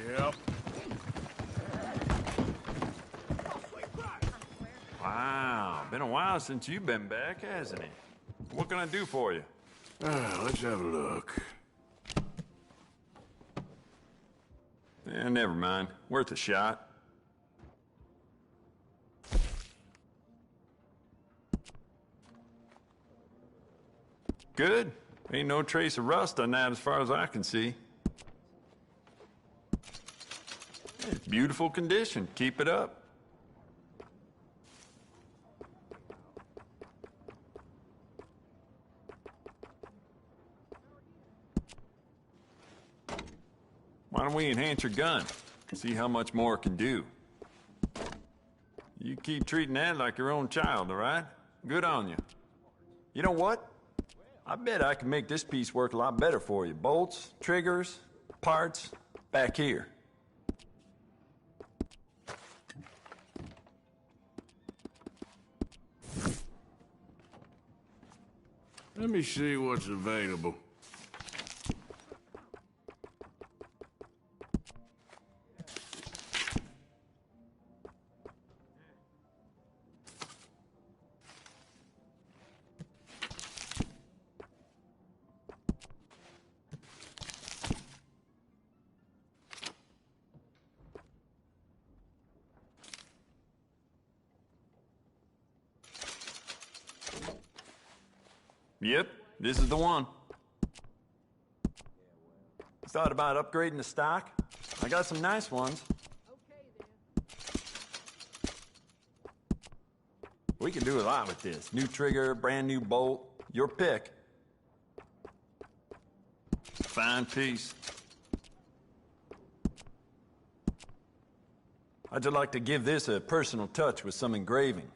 Yep. Wow, been a while since you've been back, hasn't it? What can I do for you? Let's have a look. Never mind. Worth a shot. Good. Ain't no trace of rust on that as far as I can see. It's beautiful condition. Keep it up. Why don't we enhance your gun? See how much more it can do. You keep treating that like your own child, all right? Good on you. You know what? I bet I can make this piece work a lot better for you. Bolts, triggers, parts, back here. Let me see what's available. Yep, this is the one. Thought about upgrading the stock? I got some nice ones. We can do a lot with this. New trigger, brand new bolt, your pick. Fine piece. I'd just like to give this a personal touch with some engraving.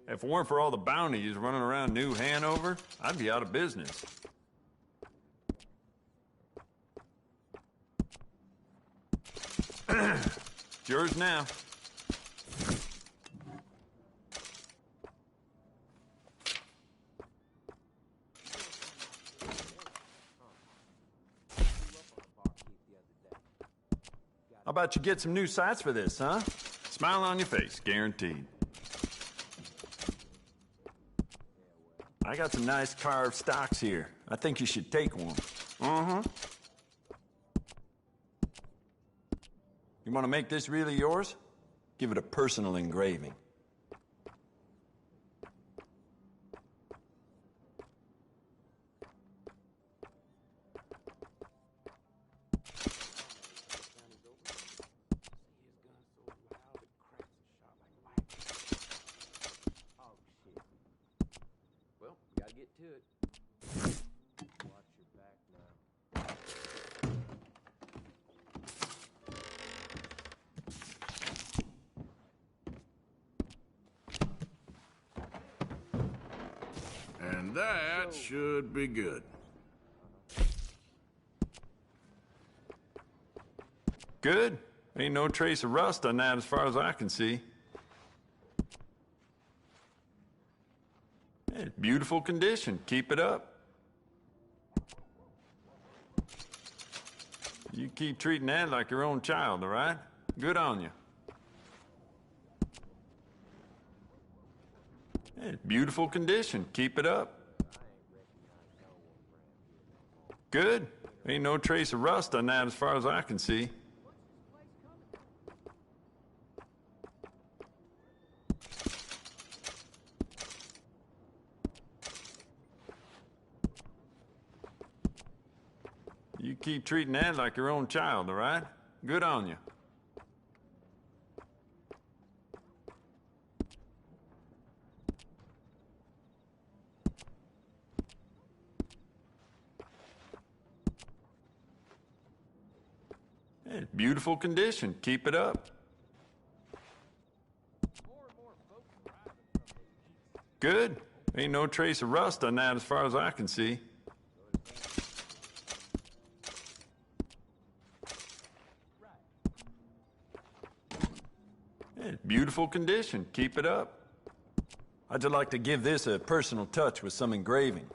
If it weren't for all the bounties running around New Hanover, I'd be out of business. It's yours now. How about you get some new sights for this, huh? Smile on your face, guaranteed. I got some nice carved stocks here. I think you should take one. You want to make this really yours? Give it a personal engraving. to it. Watch your back now. And that should be good. Good. Ain't no trace of rust on that as far as I can see. It's beautiful condition. Keep it up. You keep treating that like your own child, all right? Good on you. It's beautiful condition. Keep it up. Good. Ain't no trace of rust on that as far as I can see. You keep treating that like your own child, all right? Good on you. It's beautiful condition. Keep it up. Good. Ain't no trace of rust on that as far as I can see. It's beautiful condition. Keep it up. I'd just like to give this a personal touch with some engraving.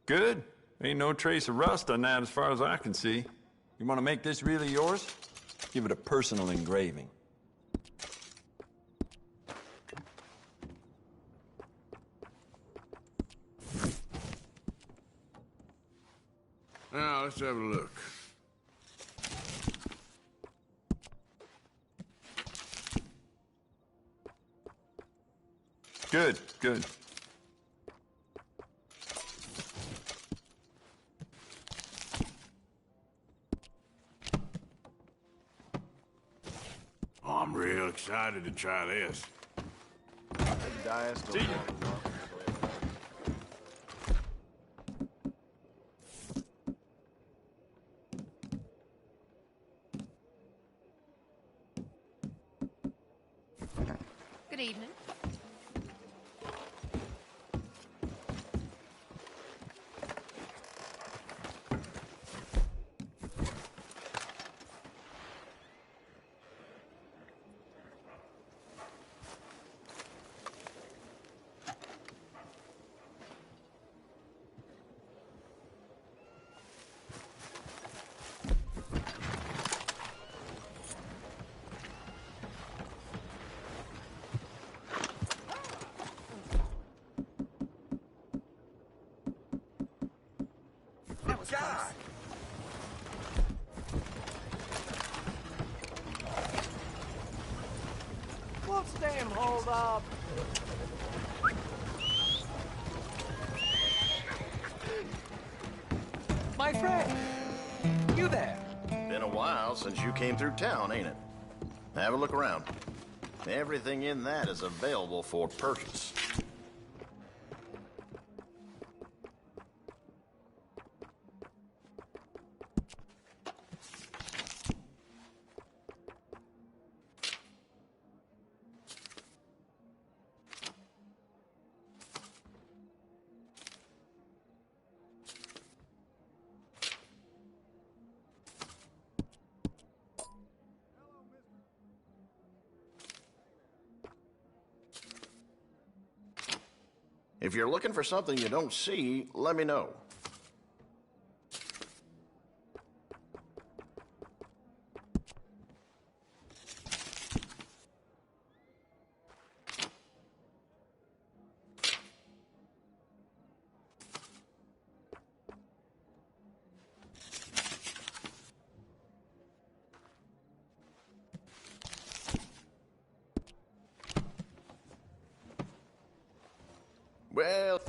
Good. Ain't no trace of rust on that as far as I can see. You want to make this really yours? Give it a personal engraving. Now, let's have a look. Good, good. Oh, I'm real excited to try this. See you. Good evening. God! What's damn hold up? My friend! You there? Been a while since you came through town, ain't it? Have a look around. Everything in that is available for purchase. If you're looking for something you don't see, let me know. Well...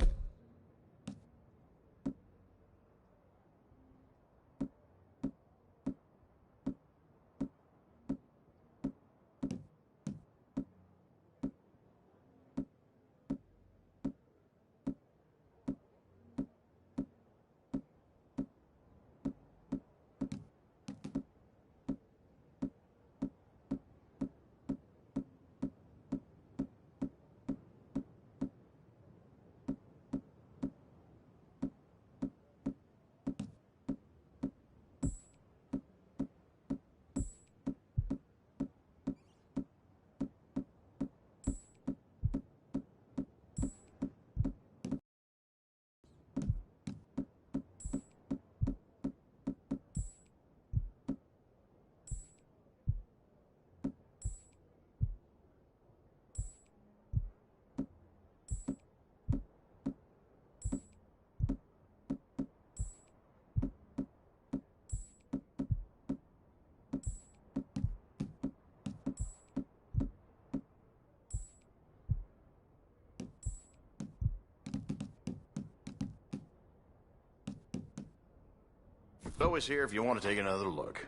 Always here if you want to take another look.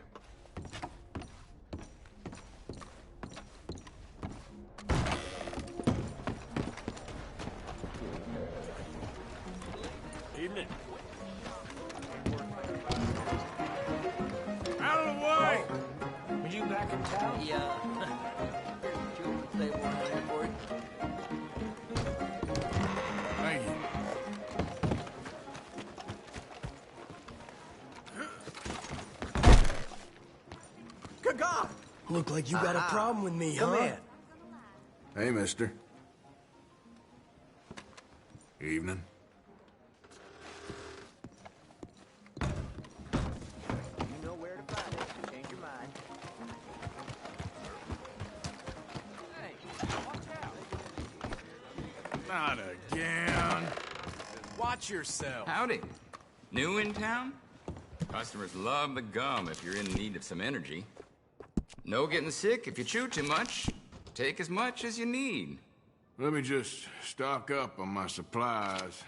Evening. Out of the way! Were you back in town? Yeah. Joe could play one there for you. Thank you. Good God! Look like you got a problem with me, Come huh? in. Hey, mister. Evening. You know where to find it, so change your mind. Hey, watch out! Not again. Watch yourself. Howdy. New in town? Customers love the gum if you're in need of some energy. No getting sick if you chew too much. Take as much as you need. Let me just stock up on my supplies.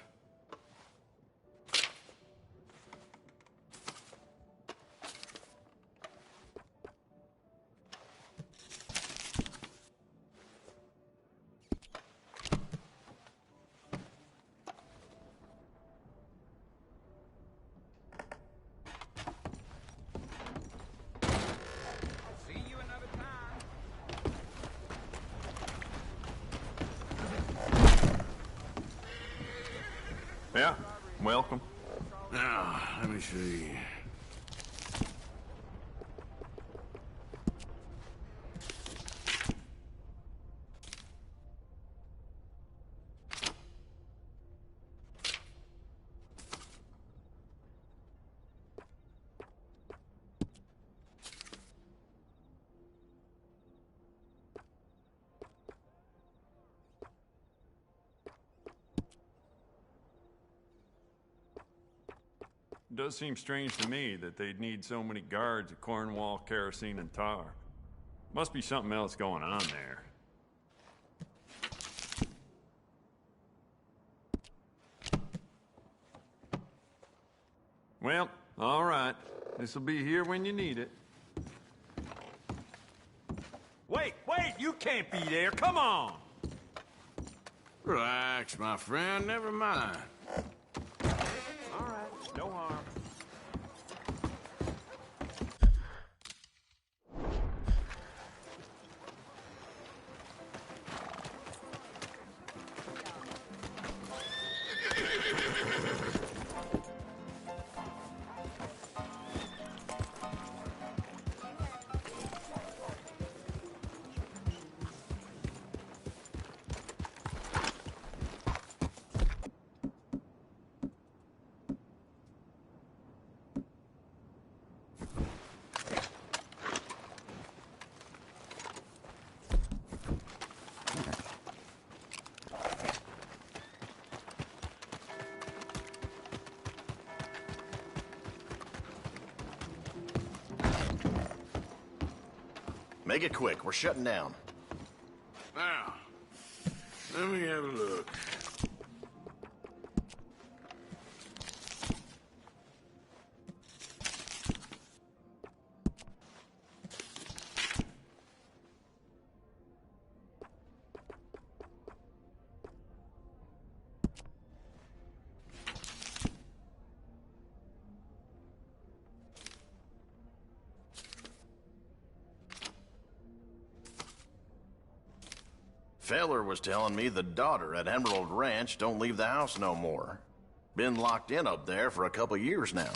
See you another time. Yeah, welcome. Now, let me see. It does seem strange to me that they'd need so many guards at Cornwall, kerosene, and tar. Must be something else going on there. Well, all right. This'll be here when you need it. Wait, you can't be there. Come on. Relax, my friend. Never mind. All right, no harm. Make it quick. We're shutting down. Now, let me have a look. Feller was telling me the daughter at Emerald Ranch don't leave the house no more. Been locked in up there for a couple years now.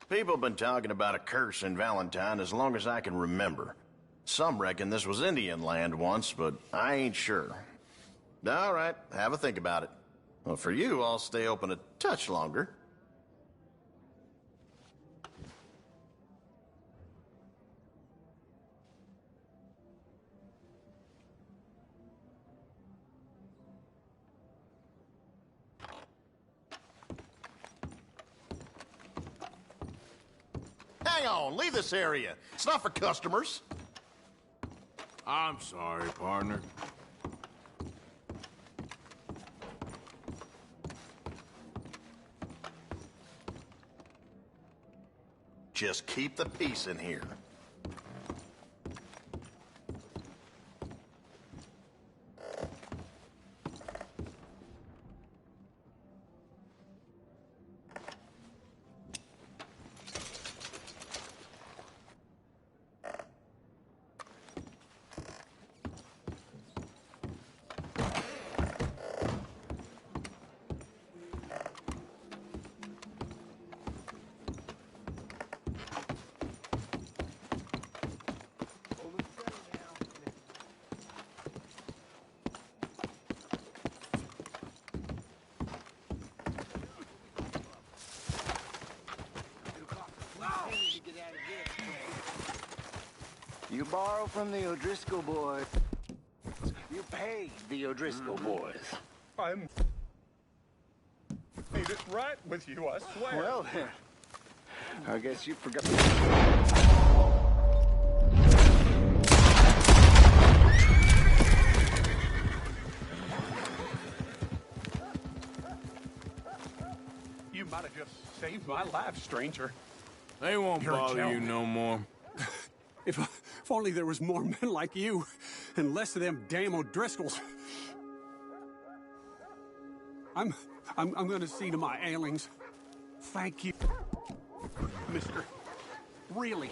People have been talking about a curse in Valentine as long as I can remember. Some reckon this was Indian land once, but I ain't sure. All right, have a think about it. Well, for you, I'll stay open a touch longer. hang on. Leave this area. It's not for customers. I'm sorry, partner. Just keep the peace in here. You borrow from the O'Driscoll boys. You pay the O'Driscoll boys. I'm... made it right with you, I swear. Well, then, I guess you forgot. You might have just saved my life, stranger. They won't You're a bother you gentleman. no more. If only there was more men like you, and less of them damn O'Driscolls. I'm gonna see to my ailings. Thank you, mister. Really.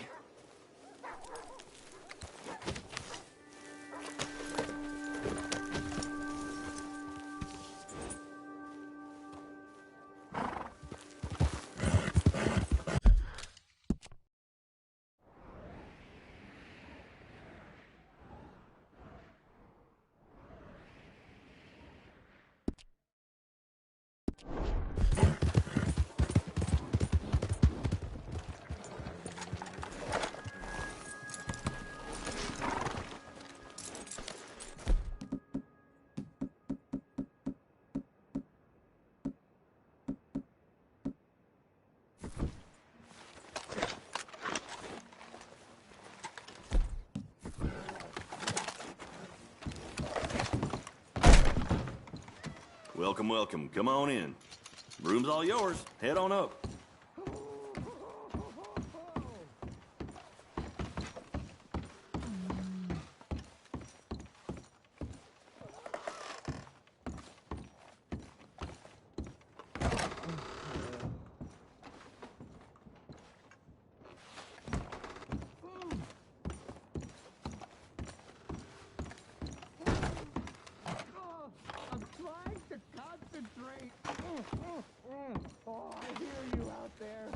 Welcome, welcome. Come on in. Room's all yours. Head on up. I'm trying to concentrate. Oh, I hear you out there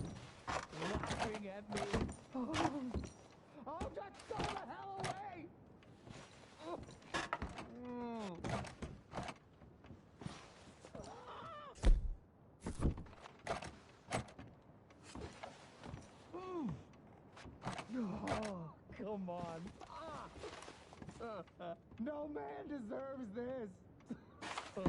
laughing at me. Oh, just go the hell away! Oh, come on. No man deserves this. Oh.